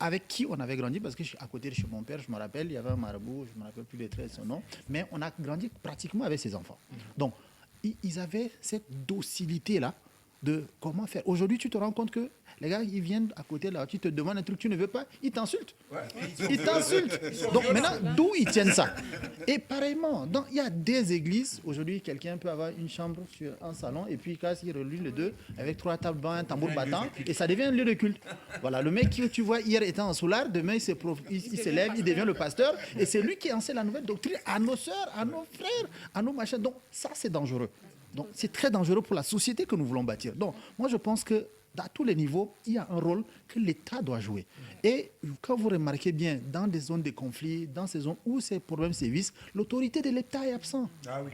avec qui on avait grandi, parce que à côté de chez mon père, je me rappelle, il y avait un marabout, je ne me rappelle plus les traits de son nom, mais on a grandi pratiquement avec ses enfants. Donc, ils avaient cette docilité-là de comment faire. Aujourd'hui, tu te rends compte que les gars, ils viennent à côté là, tu te demandes un truc que tu ne veux pas, ils t'insultent. Ils t'insultent. Donc maintenant, d'où ils tiennent ça? Et pareillement, donc, il y a des églises, aujourd'hui, quelqu'un peut avoir une chambre sur un salon, et puis quand il relie les deux, avec 3 tables bancs, un tambour battant, et ça devient un lieu de culte. Voilà, le mec que tu vois hier étant en soulard, demain il se lève, il devient le pasteur, et c'est lui qui enseigne la nouvelle doctrine à nos sœurs, à nos frères, à nos machins. Donc ça, c'est dangereux. Donc c'est très dangereux pour la société que nous voulons bâtir. Donc moi je pense que à tous les niveaux, il y a un rôle que l'État doit jouer. Et quand vous remarquez bien, dans des zones de conflit, dans ces zones où ces problèmes sévissent, l'autorité de l'État est absente.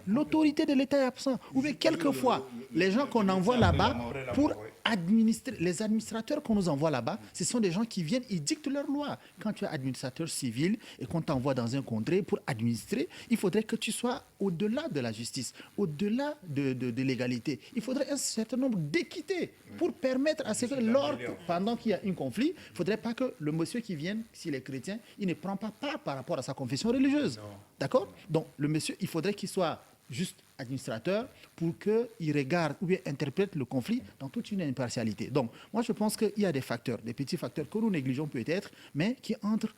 L'autorité de l'État est absente. Ou bien quelquefois, les gens qu'on envoie là-bas pour administrer, les administrateurs qu'on nous envoie là-bas, ce sont des gens qui viennent, ils dictent leurs lois. Quand tu es administrateur civil et qu'on t'envoie dans un contrée pour administrer, il faudrait que tu sois au-delà de la justice, au-delà de l'égalité. Il faudrait un certain nombre d'équités pour permettre à ce que pendant qu'il y a un conflit, il ne faudrait pas que le monsieur qui vient, s'il est chrétien, il ne prend pas part par rapport à sa confession religieuse. D'accord? Donc le monsieur, il faudrait qu'il soit juste administrateur pour qu'il regarde ou bien interprète le conflit dans toute une impartialité. Donc moi je pense qu'il y a des facteurs, des petits facteurs que nous négligeons peut-être, mais qui entrent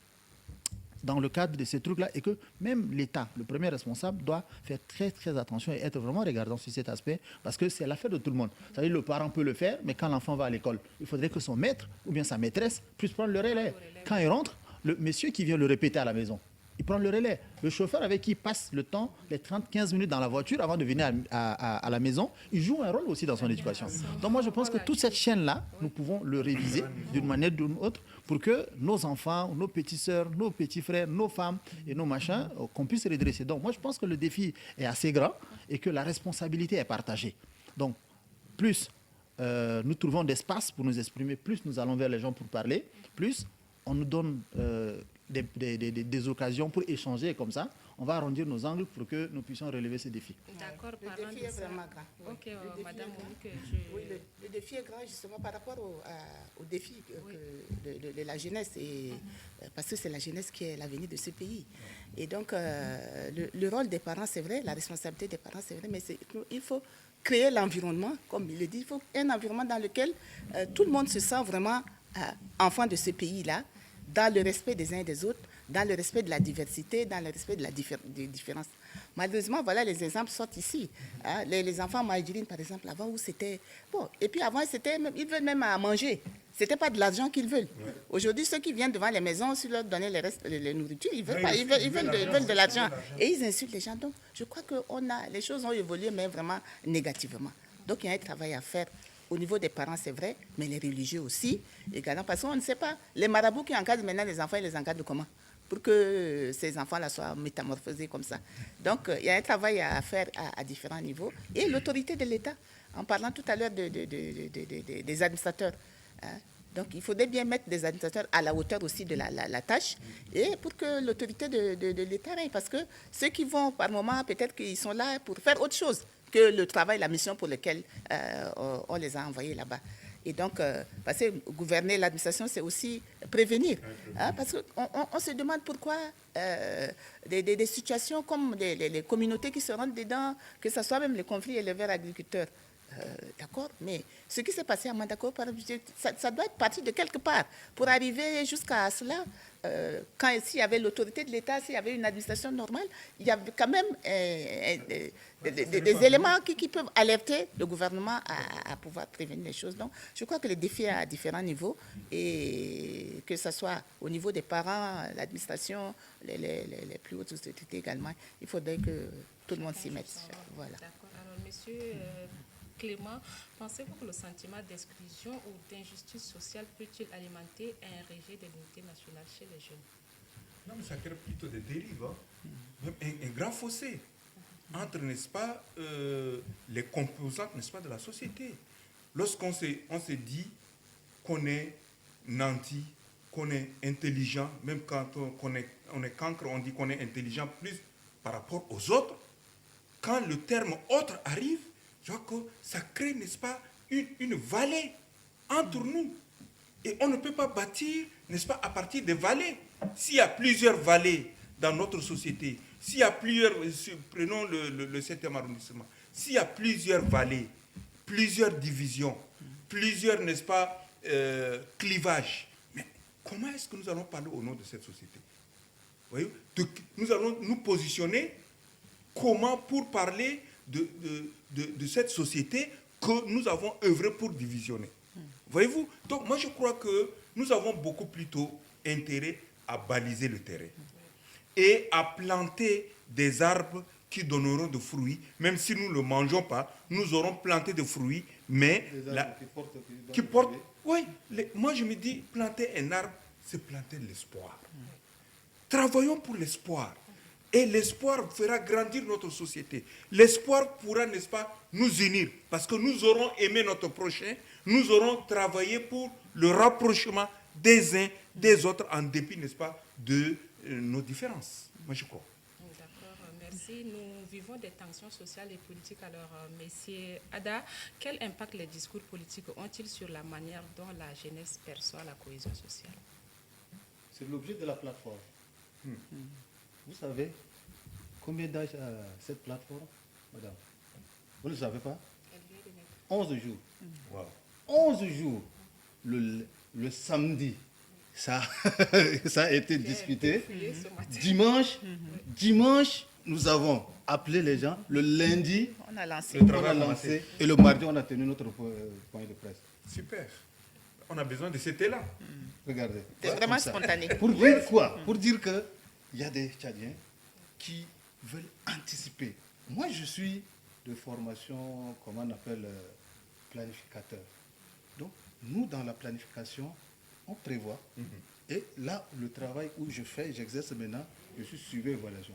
dans le cadre de ces trucs-là, et que même l'État, le premier responsable, doit faire très très attention et être vraiment regardant sur cet aspect, parce que c'est l'affaire de tout le monde. C'est-à-dire le parent peut le faire, mais quand l'enfant va à l'école, il faudrait que son maître ou bien sa maîtresse puisse prendre le relais. Quand il rentre, le monsieur qui vient le répéter à la maison, il prend le relais. Le chauffeur avec qui il passe le temps, les 30-15 minutes dans la voiture avant de venir à la maison, il joue un rôle aussi dans son éducation. Donc moi je pense que toute cette chaîne-là, nous pouvons le réviser d'une manière ou d'une autre pour que nos enfants, nos petites sœurs, nos petits frères, nos femmes et nos machins, qu'on puisse redresser. Donc moi je pense que le défi est assez grand et que la responsabilité est partagée. Donc plus nous trouvons d'espace pour nous exprimer, plus nous allons vers les gens pour parler, plus on nous donne des occasions pour échanger comme ça, on va arrondir nos angles pour que nous puissions relever ces défis. D'accord, Le défi est vraiment grand. Ok, Madame Monique, Oui, le défi est grand justement par rapport au défi de la jeunesse, parce que c'est la jeunesse qui est l'avenir de ce pays. Et donc, le rôle des parents, c'est vrai, la responsabilité des parents, c'est vrai, mais il faut créer l'environnement, comme il le dit, il faut un environnement dans lequel tout le monde se sent vraiment enfant de ce pays-là, dans le respect des uns et des autres, dans le respect de la diversité, dans le respect de des différences. Malheureusement, voilà, les exemples sortent ici. Hein, les enfants maghrébins, par exemple, avant où c'était... Bon, et puis avant, ils veulent même à manger. Ce n'était pas de l'argent qu'ils veulent. Ouais. Aujourd'hui, ceux qui viennent devant les maisons, si leur donner les nourritures, ils veulent pas, ils veulent de l'argent. Et ils insultent les gens. Donc, je crois que les choses ont évolué, mais vraiment négativement. Donc, il y a un travail à faire. Au niveau des parents, c'est vrai, mais les religieux aussi, également, parce qu'on ne sait pas. Les marabouts qui encadrent maintenant les enfants, ils les encadrent comment? Pour que ces enfants-là soient métamorphosés comme ça. Donc, il y a un travail à faire à différents niveaux. Et l'autorité de l'État, en parlant tout à l'heure des administrateurs. Hein. Donc, il faudrait bien mettre des administrateurs à la hauteur aussi de la tâche, et pour que l'autorité de l'État règne. Parce que ceux qui vont, par moment, peut-être qu'ils sont là pour faire autre chose que le travail, la mission pour laquelle on les a envoyés là-bas. Et donc, parce que gouverner l'administration, c'est aussi prévenir. Hein, parce qu'on se demande pourquoi des situations comme les communautés qui se rendent dedans, que ce soit même les conflits éleveurs agriculteurs. D'accord, mais ce qui s'est passé à Mandako, ça doit être parti de quelque part. Pour arriver jusqu'à cela, s'il y avait l'autorité de l'État, s'il y avait une administration normale, il y avait quand même des éléments qui peuvent alerter le gouvernement à pouvoir prévenir les choses. Donc, je crois que les défis à différents niveaux, et que ce soit au niveau des parents, l'administration, les plus hautes autorités également, il faudrait que tout le monde s'y mette. Voilà. D'accord. Alors, monsieur Clément, pensez-vous que le sentiment d'exclusion ou d'injustice sociale peut-il alimenter un rejet de l'unité nationale chez les jeunes? Non, mais ça crée plutôt des dérives, hein. Même un grand fossé entre, n'est-ce pas, les composantes, n'est-ce pas, de la société. Lorsqu'on se dit qu'on est nanti, qu'on est intelligent, même quand on est cancre, on dit qu'on est intelligent plus par rapport aux autres. Quand le terme autre arrive, je vois que ça crée, n'est-ce pas, une vallée entre nous. Et on ne peut pas bâtir, n'est-ce pas, à partir des vallées. S'il y a plusieurs vallées dans notre société, s'il y a plusieurs, prenons le 7e arrondissement, s'il y a plusieurs vallées, plusieurs divisions, plusieurs, n'est-ce pas, clivages, mais comment est-ce que nous allons parler au nom de cette société? Voyez, nous allons nous positionner comment pour parler de cette société que nous avons œuvré pour divisionner. Voyez-vous? Donc moi je crois que nous avons beaucoup plutôt intérêt à baliser le terrain et à planter des arbres qui donneront de fruits, même si nous ne le mangeons pas, nous aurons planté des fruits, mais qui portent. Oui, moi je me dis, planter un arbre, c'est planter l'espoir. Travaillons pour l'espoir. Et l'espoir fera grandir notre société. L'espoir pourra, n'est-ce pas, nous unir. Parce que nous aurons aimé notre prochain. Nous aurons travaillé pour le rapprochement des uns des autres en dépit, n'est-ce pas, de nos différences. Moi, je crois. D'accord, merci. Nous vivons des tensions sociales et politiques. Alors, messieurs Ada, quel impact les discours politiques ont-ils sur la manière dont la jeunesse perçoit la cohésion sociale? C'est l'objet de la plateforme. Vous savez combien d'âge a cette plateforme, madame? Vous ne le savez pas? 11 jours. Wow. 11 jours. Le samedi, ça, ça a été discuté. Dimanche, nous avons appelé les gens. Le lundi, On a lancé. on a lancé. Et le mardi, on a tenu notre point de presse. Super. On a besoin de cet élan. Regardez. C'est vraiment spontané. Pour dire quoi? Pour dire qu'il y a des Tchadiens qui veulent anticiper. Moi, je suis de formation, comment on appelle, planificateur. Donc, nous, dans la planification, on prévoit. Et là, le travail où j'exerce maintenant, je suis suivi-évaluation.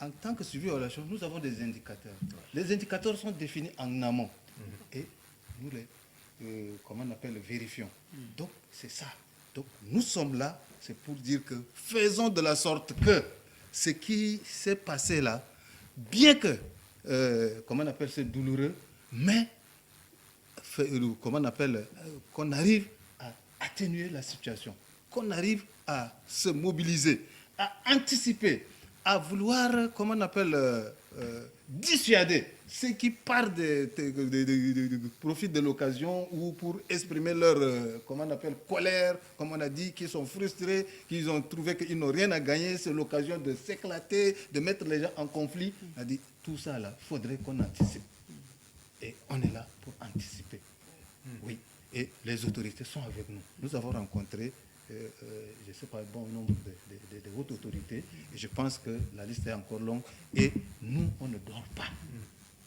En tant que suivi-évaluation, nous avons des indicateurs. Les indicateurs sont définis en amont. Et nous les, comment on appelle, vérifions. Donc, c'est ça. Donc, nous sommes là, c'est pour dire que faisons de la sorte que ce qui s'est passé là, bien que, comment on appelle, c'est douloureux, mais, comment on appelle, qu'on arrive à atténuer la situation, qu'on arrive à se mobiliser, à anticiper, à vouloir, comment on appelle, dissuader ceux qui partent profitent de l'occasion ou pour exprimer leur, comment on appelle, colère, comme on a dit, qui sont frustrés, qui ont trouvé qu'ils n'ont rien à gagner, c'est l'occasion de s'éclater, de mettre les gens en conflit. On a dit, tout ça là, il faudrait qu'on anticipe. Et on est là pour anticiper. Oui, et les autorités sont avec nous. Nous avons rencontré, je ne sais pas, bon nombre de hautes autorités, et je pense que la liste est encore longue, et nous, on ne dort pas.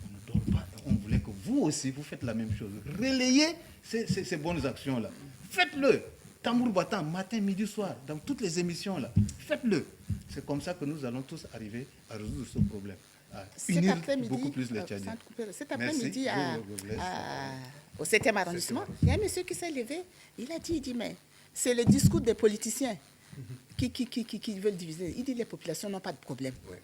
On ne dort pas. On voulait que vous aussi, vous faites la même chose. Relayez ces bonnes actions-là. Faites-le. Tambour battant, matin, midi, soir, dans toutes les émissions-là. Faites-le. C'est comme ça que nous allons tous arriver à résoudre ce problème. À unir beaucoup plus les Tchadiens. Cet après-midi, au 7e arrondissement, il y a un monsieur qui s'est levé. Il a dit, mais c'est le discours des politiciens qui veulent diviser. Il dit, les populations n'ont pas de problème. Ouais.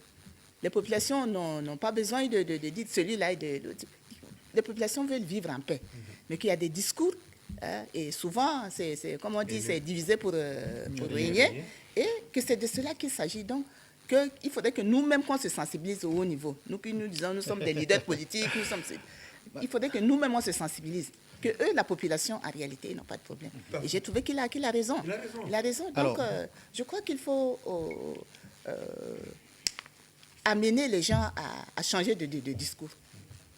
Les populations n'ont pas besoin de dire celui-là. Les populations veulent vivre en paix. Mais qu'il y a des discours, et souvent, c'est comme on dit, c'est divisé pour régner, et que c'est de cela qu'il s'agit. Donc, il faudrait que nous-mêmes, qu'on se sensibilise au haut niveau. Nous qui nous disons, nous sommes des leaders politiques, il faudrait que nous-mêmes, on se sensibilise. Que eux, la population, en réalité, ils n'ont pas de problème. Et j'ai trouvé qu'il a raison. Il a raison. Donc, je crois qu'il faut amener les gens à changer de discours.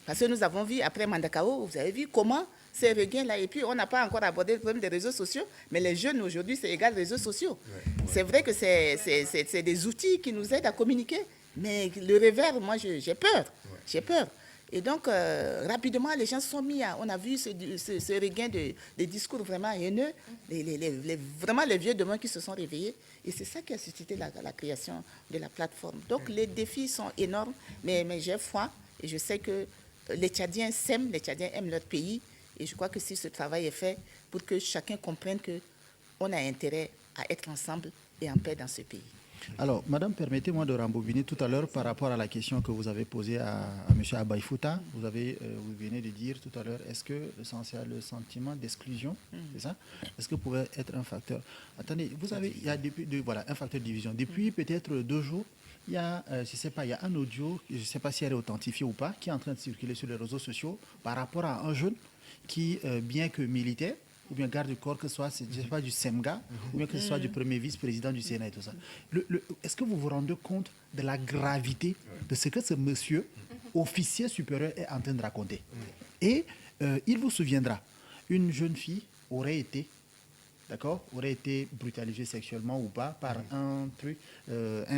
Parce que nous avons vu, après Mandakao, vous avez vu comment ces regains-là, et puis on n'a pas encore abordé le problème des réseaux sociaux, mais les jeunes aujourd'hui, c'est égal réseaux sociaux. Ouais. C'est vrai que c'est des outils qui nous aident à communiquer, mais le revers, moi, j'ai peur. Ouais. J'ai peur. Et donc, rapidement, les gens se sont mis on a vu ce regain de discours vraiment haineux, vraiment les vieux demain qui se sont réveillés. Et c'est ça qui a suscité la création de la plateforme. Donc, les défis sont énormes, mais j'ai foi et je sais que les Tchadiens s'aiment, les Tchadiens aiment leur pays. Et je crois que si ce travail est fait pour que chacun comprenne qu'on a intérêt à être ensemble et en paix dans ce pays. Alors, madame, permettez-moi de rembobiner tout à l'heure par rapport à la question que vous avez posée à M. Abaïfouta. Vous venez de dire tout à l'heure, est-ce que le sentiment d'exclusion, c'est ça? Est-ce que pouvait être un facteur? Attendez, vous avez, il y a voilà, un facteur de division. Depuis peut-être 2 jours, il y a, je sais pas, il y a un audio, je ne sais pas si elle est authentifiée ou pas, qui est en train de circuler sur les réseaux sociaux par rapport à un jeune qui, bien que militaire, ou bien garde du corps, que ce soit, je sais pas, du SEMGA, ou bien que ce soit du premier vice-président du Sénat et tout ça. Est-ce que vous vous rendez compte de la gravité de ce que ce monsieur, officier supérieur, est en train de raconter? Et il vous souviendra, une jeune fille aurait été brutalisée sexuellement ou pas par un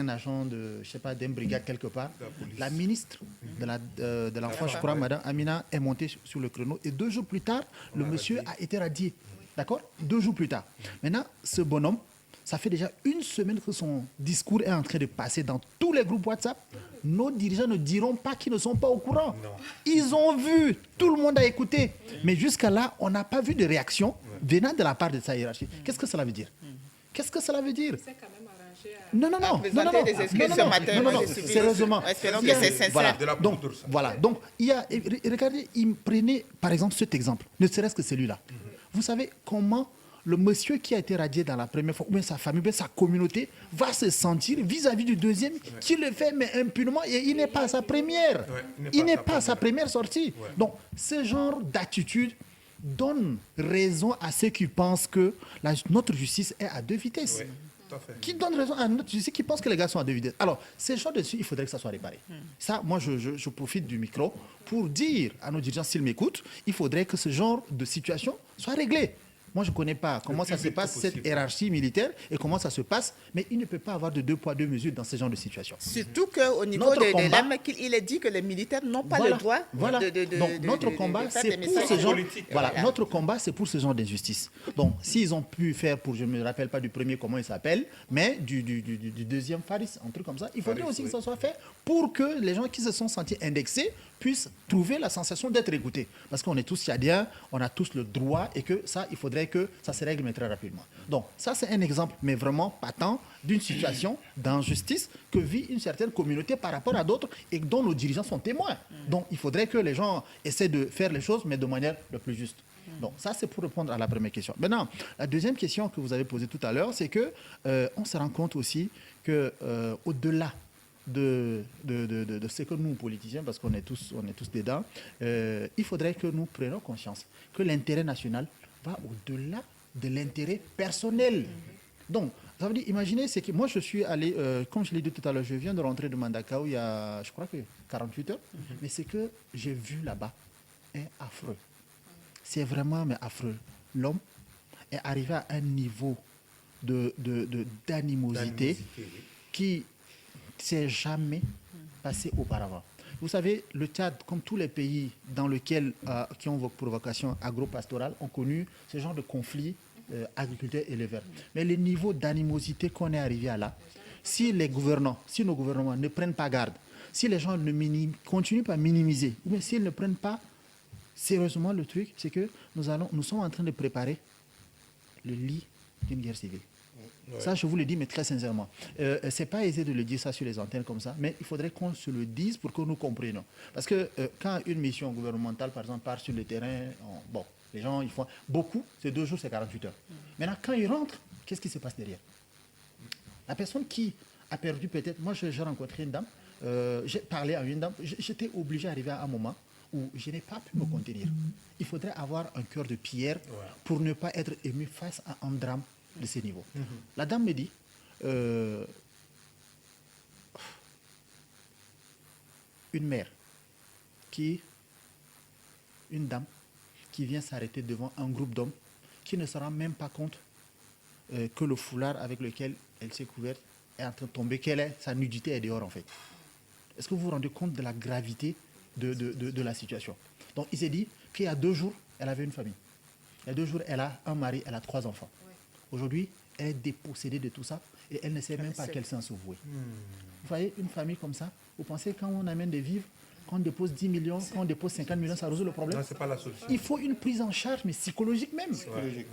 agent de, je sais pas, d'une brigade quelque part. La ministre de l'enfance, je crois, Madame Amina, est montée sur le créneau et 2 jours plus tard, le monsieur a été radié. D'accord? 2 jours plus tard. Maintenant, ce bonhomme, ça fait déjà 1 semaine que son discours est en train de passer dans tous les groupes WhatsApp. Nos dirigeants ne diront pas qu'ils ne sont pas au courant. Non. Ils ont vu, tout le monde a écouté. Mais jusqu'à là, on n'a pas vu de réaction venant de la part de sa hiérarchie. Qu'est-ce que cela veut dire? Qu'est-ce que cela veut dire? C'est quand même arrangé à... Non, des excuses ce matin. Sérieusement. Espérons que c'est sincère. Donc, il y a, regardez, prenez par exemple cet exemple, ne serait-ce que celui-là. Vous savez comment le monsieur qui a été radié dans la première fois, ou bien sa famille, ou bien sa communauté, va se sentir vis-à-vis du deuxième qui le fait, mais impunément, et il n'est pas à sa première. Il n'est pas à sa première sortie. Donc, ce genre d'attitude donne raison à ceux qui pensent que notre justice est à 2 vitesses. Qui donne raison à notre justice qui pense que les gars sont à 2 vitesses. Alors, ce genre de dessus, il faudrait que ça soit réparé. Ça, moi, je profite du micro pour dire à nos dirigeants, s'ils m'écoutent, il faudrait que ce genre de situation soit réglé. Moi, je ne connais pas comment ça se passe, cette hiérarchie militaire, et comment ça se passe, mais il ne peut pas avoir de 2 poids 2 mesures dans ce genre de situation. Surtout qu'au niveau de l'âme, il est dit que les militaires n'ont pas le droit de... Donc, notre combat, c'est pour ce genre... Voilà, notre combat, c'est pour ce genre d'injustice. Donc, s'ils ont pu faire pour, je ne me rappelle pas du premier, comment il s'appelle, mais du deuxième Faris, un truc comme ça, il faudrait aussi que ça soit fait pour que les gens qui se sont sentis indexés puissent trouver la sensation d'être écoutés. Parce qu'on est tous tchadiens, on a tous le droit, et que ça, il faudrait que ça se règle très rapidement. Donc, ça, c'est un exemple, mais vraiment patent, d'une situation d'injustice que vit une certaine communauté par rapport à d'autres et dont nos dirigeants sont témoins. Donc, il faudrait que les gens essaient de faire les choses, mais de manière la plus juste. Donc, ça, c'est pour répondre à la première question. Maintenant, la deuxième question que vous avez posée tout à l'heure, c'est que on se rend compte aussi que au-delà de ce que nous, politiciens, parce qu'on est tous dedans, il faudrait que nous prenions conscience que l'intérêt national va au-delà de l'intérêt personnel. Donc, ça veut dire, imaginez, c'est que moi, je suis allé, comme je l'ai dit tout à l'heure, je viens de rentrer de Mandakao il y a, je crois que 48 heures, mais ce que j'ai vu là-bas est affreux. C'est vraiment affreux. L'homme est arrivé à un niveau d'animosité qui s'est jamais passé auparavant. Vous savez, le Tchad, comme tous les pays dans lesquels, qui ont pour vocation agro-pastorale, ont connu ce genre de conflit agriculteurs-éleveurs. Mais le niveau d'animosité qu'on est arrivé à là, si nos gouvernements ne prennent pas garde, si les gens continuent à minimiser, ou bien s'ils ne prennent pas sérieusement le truc, c'est que nous sommes en train de préparer le lit d'une guerre civile. Ouais. Ça, je vous le dis, mais très sincèrement. C'est pas aisé de le dire ça sur les antennes comme ça, mais il faudrait qu'on se le dise pour que nous comprenions. Parce que quand une mission gouvernementale, par exemple, part sur le terrain, les gens, ils font beaucoup, c'est 2 jours, c'est 48 heures. Maintenant, quand ils rentrent, qu'est-ce qui se passe derrière? La personne qui a perdu peut-être... Moi, j'ai rencontré une dame, j'ai parlé à une dame, j'étais obligé d'arriver à un moment où je n'ai pas pu me contenir. Il faudrait avoir un cœur de pierre pour ne pas être ému face à un drame de ce niveau. La dame me dit, une dame qui vient s'arrêter devant un groupe d'hommes qui ne se rend même pas compte que le foulard avec lequel elle s'est couverte est en train de tomber, sa nudité est dehors en fait. Est-ce que vous vous rendez compte de la gravité de la situation? Donc il s'est dit qu'il y a 2 jours, elle avait une famille. Il y a 2 jours, elle a un mari, elle a 3 enfants. Aujourd'hui, elle est dépossédée de tout ça et elle ne sait même pas à quel sens se vouer. Vous voyez, une famille comme ça, vous pensez quand on amène des vivres, quand on dépose 10 millions, quand on dépose 50 millions, ça résout le problème? Non, c'est pas la solution. Il faut une prise en charge, mais psychologique même.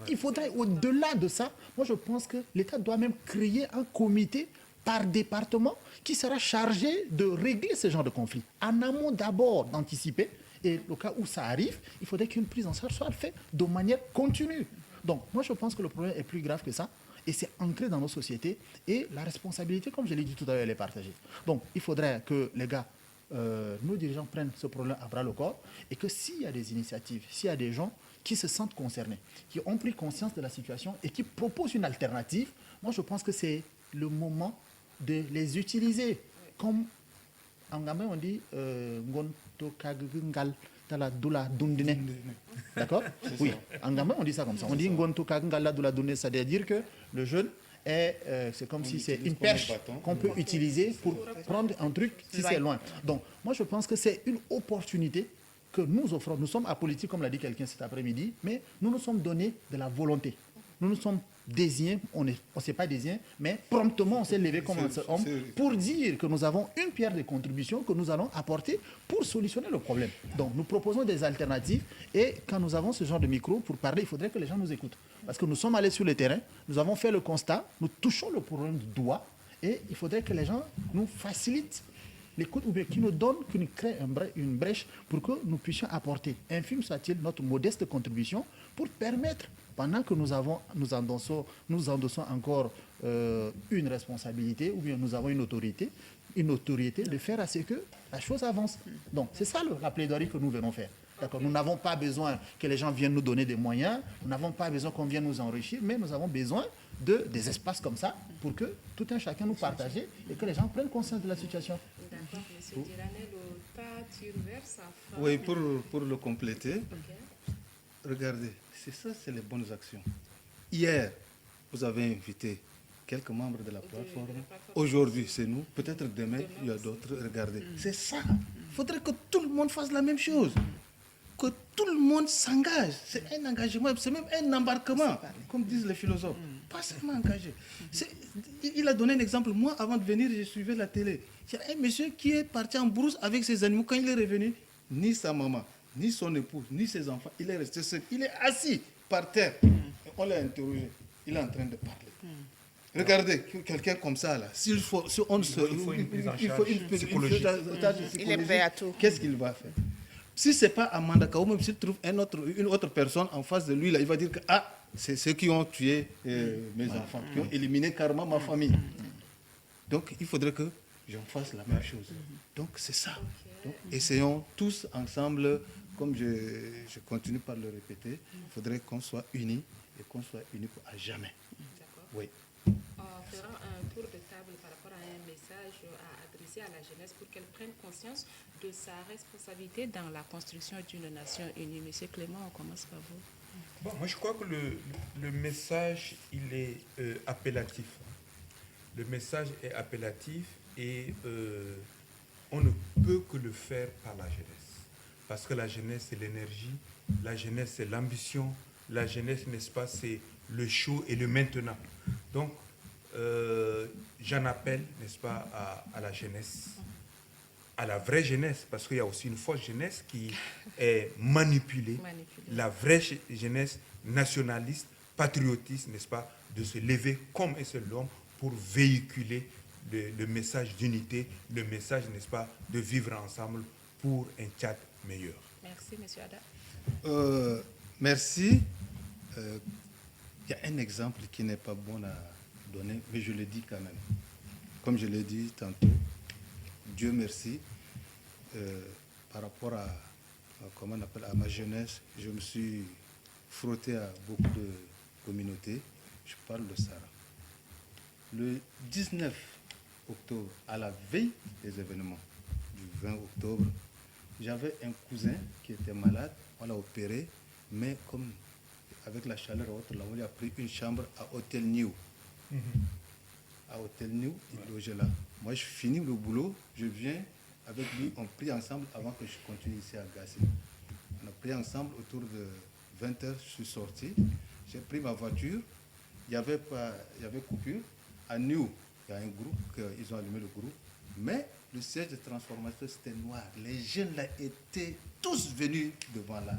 Il faudrait, au-delà de ça, moi je pense que l'État doit même créer un comité par département qui sera chargé de régler ce genre de conflit. En amont d'abord d'anticiper, et au cas où ça arrive, il faudrait qu'une prise en charge soit faite de manière continue. Donc moi je pense que le problème est plus grave que ça, et c'est ancré dans nos sociétés, et la responsabilité, comme je l'ai dit tout à l'heure, elle est partagée. Donc il faudrait que les gars, nos dirigeants prennent ce problème à bras le corps, et que s'il y a des initiatives, s'il y a des gens qui se sentent concernés, qui ont pris conscience de la situation et qui proposent une alternative, moi je pense que c'est le moment de les utiliser. Comme en gamin on dit Ngonto Kagungal Tala Dula Dundine. D'accord? Oui, en gamin on dit ça comme ça. On dit Ngonto Kagungal Dula Dundine, c'est-à-dire que le jeune c'est comme si c'est une perche qu'on peut utiliser pour prendre un truc si c'est loin. Donc moi je pense que c'est une opportunité que nous offrons. Nous sommes apolitiques, comme l'a dit quelqu'un cet après-midi, mais nous nous sommes donné de la volonté. Nous nous sommes désignés, on ne s'est pas désigné, mais promptement on s'est levé comme un seul homme pour dire que nous avons une pierre de contribution que nous allons apporter pour solutionner le problème. Donc nous proposons des alternatives, et quand nous avons ce genre de micro pour parler, il faudrait que les gens nous écoutent. Parce que nous sommes allés sur le terrain, nous avons fait le constat, nous touchons le problème du doigt, et il faudrait que les gens nous facilitent l'écoute, ou bien qui nous donne, qui nous crée une brèche pour que nous puissions apporter, infime soit-il, notre modeste contribution pour permettre, pendant que nous endossons encore une responsabilité, ou bien nous avons une autorité de faire à ce que la chose avance. Donc c'est ça la plaidoirie que nous venons faire. D'accord. Nous n'avons pas besoin que les gens viennent nous donner des moyens, nous n'avons pas besoin qu'on vienne nous enrichir, mais nous avons besoin des espaces comme ça pour que tout un chacun nous partage et que les gens prennent conscience de la situation. D'accord, M. Dirané, le tas tire vers sa fin. Oui, pour le compléter, regardez, c'est les bonnes actions. Hier, vous avez invité quelques membres de la plateforme. Aujourd'hui, c'est nous. Peut-être demain, il y a d'autres. Regardez, c'est ça. Il faudrait que tout le monde fasse la même chose. Que tout le monde s'engage. C'est un engagement, c'est même un embarquement, comme disent les philosophes. Pas seulement engagé. Il a donné un exemple. Moi, avant de venir, je suivais la télé. Il y a un monsieur qui est parti en brousse avec ses animaux. Quand il est revenu, ni sa maman, ni son épouse, ni ses enfants, il est resté seul. Il est assis par terre. On l'a interrogé. Il est en train de parler. Regardez, quelqu'un comme ça, là, il faut une prise en charge psychologique. Il est prêt à tout. Qu'est-ce qu'il va faire? Si ce n'est pas Amandaka, ou même s'il trouve une autre personne en face de lui, là, il va dire que c'est ceux qui ont tué mes enfants, qui ont éliminé carrément ma famille. Donc, il faudrait que j'en fasse la même chose. Donc, c'est ça. Donc, essayons tous ensemble, comme je continue par le répéter, il faudrait qu'on soit unis et qu'on soit unis à jamais. D'accord. Oui. En faisant un tour de table par rapport à un message à adresser à la jeunesse pour qu'elle prenne conscience de sa responsabilité dans la construction d'une nation unie. Monsieur Clément, on commence par vous. Bon, moi, je crois que le message, il est appellatif. Le message est appellatif et on ne peut que le faire par la jeunesse. Parce que la jeunesse, c'est l'énergie, la jeunesse, c'est l'ambition, la jeunesse, n'est-ce pas, c'est le chaud et le maintenant. Donc, j'en appelle, n'est-ce pas, à la jeunesse, à la vraie jeunesse, parce qu'il y a aussi une fausse jeunesse qui est manipulée. La vraie jeunesse nationaliste, patriotiste, n'est-ce pas, de se lever comme un seul homme pour véhiculer le message d'unité, le message, n'est-ce pas, de vivre ensemble pour un Tchad meilleur. Merci, M. Ada. Merci. Il y a un exemple qui n'est pas bon à donner, mais je le dis quand même. Comme je l'ai dit tantôt, Dieu merci, par rapport comment on appelle, à ma jeunesse, je me suis frotté à beaucoup de communautés. Je parle de Sarah. Le 19 octobre, à la veille des événements du 20 octobre, j'avais un cousin qui était malade, on l'a opéré, mais comme avec la chaleur et autres, là, on lui a pris une chambre à Hôtel New. À Hôtel New, il logeait là. Moi, je finis le boulot, je viens avec lui, on prie ensemble avant que je continue ici à Gassi. On a pris ensemble autour de 20h, je suis sorti, j'ai pris ma voiture, il y avait coupure. À New, il y a un groupe, ils ont allumé le groupe, mais le siège de transformation, c'était noir. Les jeunes là étaient tous venus devant là.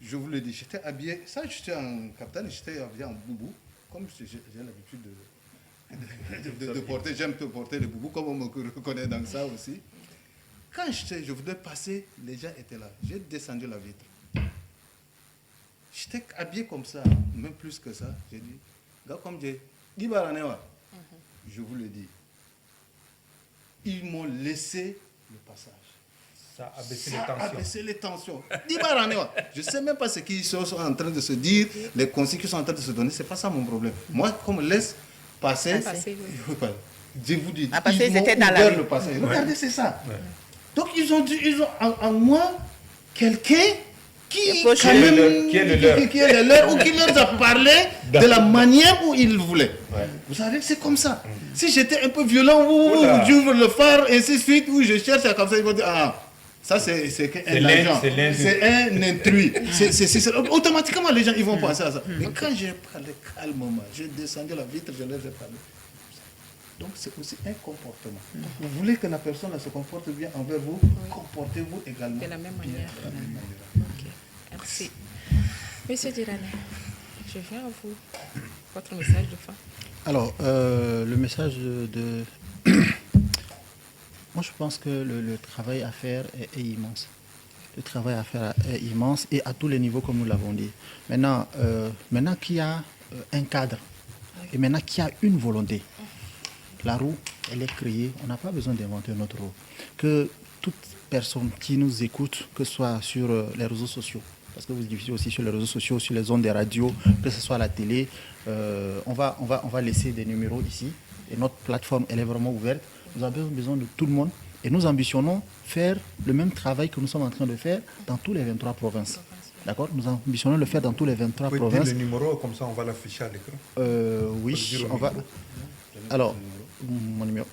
Je vous le dis, j'étais habillé, ça j'étais en capitaine, j'étais habillé en boubou, comme j'ai l'habitude de porter. J'aime porter le boubou, comme on me reconnaît dans ça aussi. Quand je voulais passer, les gens étaient là. J'ai descendu la vitre. J'étais habillé comme ça, même plus que ça. J'ai dit, gars, comme j'ai dit, je vous le dis. Ils m'ont laissé le passage. Ça a baissé les tensions. Je ne sais même pas ce qu'ils sont en train de se dire, les consignes qu'ils sont en train de se donner. Ce n'est pas ça mon problème. Moi, comme laisse passer, je vous dis, ils étaient dans le passage. Regardez, c'est ça. Ouais. Donc, ils ont en moi quelqu'un qui est le leur ou qui leur a parlé de la manière où ils voulaient. Ouais. Vous savez, c'est comme ça. Si j'étais un peu violent, j'ouvre le phare, et ainsi de suite, où je cherche, comme ça, ils vont dire, ah, ça c'est un agent, c'est un intrus. Automatiquement, les gens ils vont penser à ça. Mais quand j'ai parlé calmement, j'ai descendu la vitre, je leur ai parlé. Donc c'est aussi un comportement. Vous voulez que la personne se comporte bien envers vous, comportez-vous également de la même manière. Okay. Merci. Monsieur Dirané, je viens à vous. Votre message de fin. Alors, le message de... Moi, je pense que le travail à faire est immense. Le travail à faire est immense et à tous les niveaux, comme nous l'avons dit. Maintenant qu'il y a un cadre et maintenant qu'il y a une volonté, la roue, elle est créée. On n'a pas besoin d'inventer notre roue. Que toute personne qui nous écoute, que ce soit sur les réseaux sociaux, parce que vous diffusez aussi sur les réseaux sociaux, sur les ondes des radios, que ce soit à la télé, on va laisser des numéros ici. Et notre plateforme, elle est vraiment ouverte. Nous avons besoin de tout le monde et nous ambitionnons faire le même travail que nous sommes en train de faire dans tous les 23 provinces. D'accord ? Nous ambitionnons le faire dans tous les 23 provinces. Vous pouvez dire le numéro, comme ça on va l'afficher à l'écran. Oui, on va... Alors, mon numéro.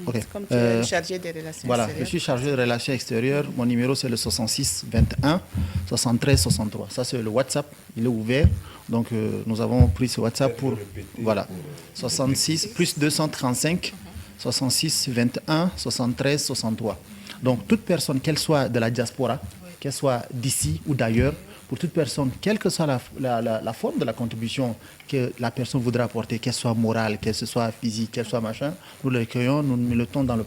Okay. Comme tu es chargé des relations extérieures. Je suis chargé des relations extérieures. Mon numéro, c'est le 66 21 73 63. Ça, c'est le WhatsApp. Il est ouvert. Donc, nous avons pris ce WhatsApp pour... Voilà. 66 plus 235 66 21 73 63. Donc, toute personne, qu'elle soit de la diaspora, qu'elle soit d'ici ou d'ailleurs, pour toute personne, quelle que soit la forme de la contribution que la personne voudra apporter, qu'elle soit morale, qu'elle soit physique, qu'elle soit machin, nous l'accueillons, nous le mettons dans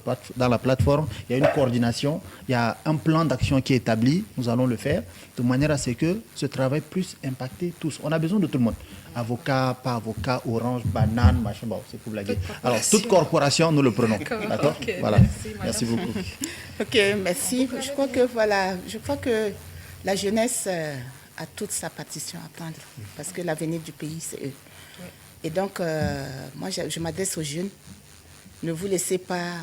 la plateforme. Il y a une coordination, il y a un plan d'action qui est établi, nous allons le faire, de manière à ce que ce travail puisse impacter tous. On a besoin de tout le monde. Avocat, pas avocat, orange, banane, machin, bon, c'est pour blaguer. Alors, toute corporation, nous le prenons. D'accord ? Okay, voilà. Merci beaucoup. Ok, merci. Je crois que la jeunesse a toute sa partition à prendre parce que l'avenir du pays, c'est eux. Oui. Et donc, moi, je m'adresse aux jeunes. Ne vous laissez pas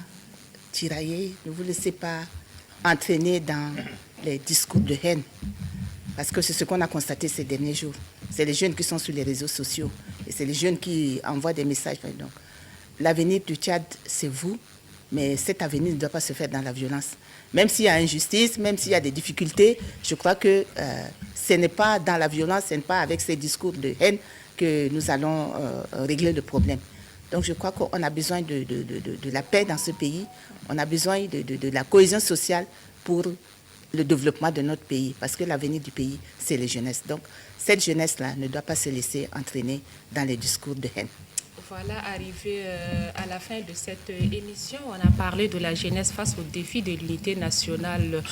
tirailler, ne vous laissez pas entraîner dans les discours de haine. Parce que c'est ce qu'on a constaté ces derniers jours. C'est les jeunes qui sont sur les réseaux sociaux et c'est les jeunes qui envoient des messages. Donc, l'avenir du Tchad, c'est vous, mais cet avenir ne doit pas se faire dans la violence. Même s'il y a injustice, même s'il y a des difficultés, je crois que ce n'est pas dans la violence, ce n'est pas avec ces discours de haine que nous allons régler le problème. Donc je crois qu'on a besoin de la paix dans ce pays, on a besoin de la cohésion sociale pour le développement de notre pays, parce que l'avenir du pays, c'est les jeunesses. Donc cette jeunesse-là ne doit pas se laisser entraîner dans les discours de haine. Voilà, arrivé à la fin de cette émission, on a parlé de la jeunesse face aux défis de l'unité nationale.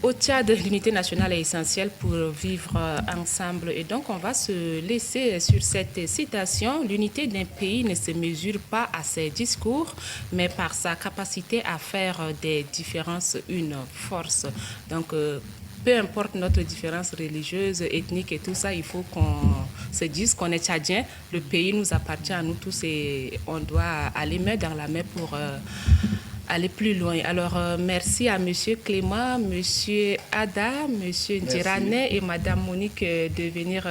Au Tchad, l'unité nationale est essentielle pour vivre ensemble. Et donc, on va se laisser sur cette citation. L'unité d'un pays ne se mesure pas à ses discours, mais par sa capacité à faire des différences une force. Donc, peu importe notre différence religieuse, ethnique et tout ça, il faut qu'on se dise qu'on est tchadien. Le pays nous appartient à nous tous et on doit aller main dans la main pour aller plus loin. Alors, merci à M. Clément, M. Ada, M. Dirané et Mme Monique de venir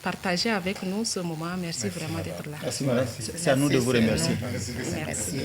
partager avec nous ce moment. Merci vraiment d'être là. Merci, madame. C'est à nous de vous remercier. Merci.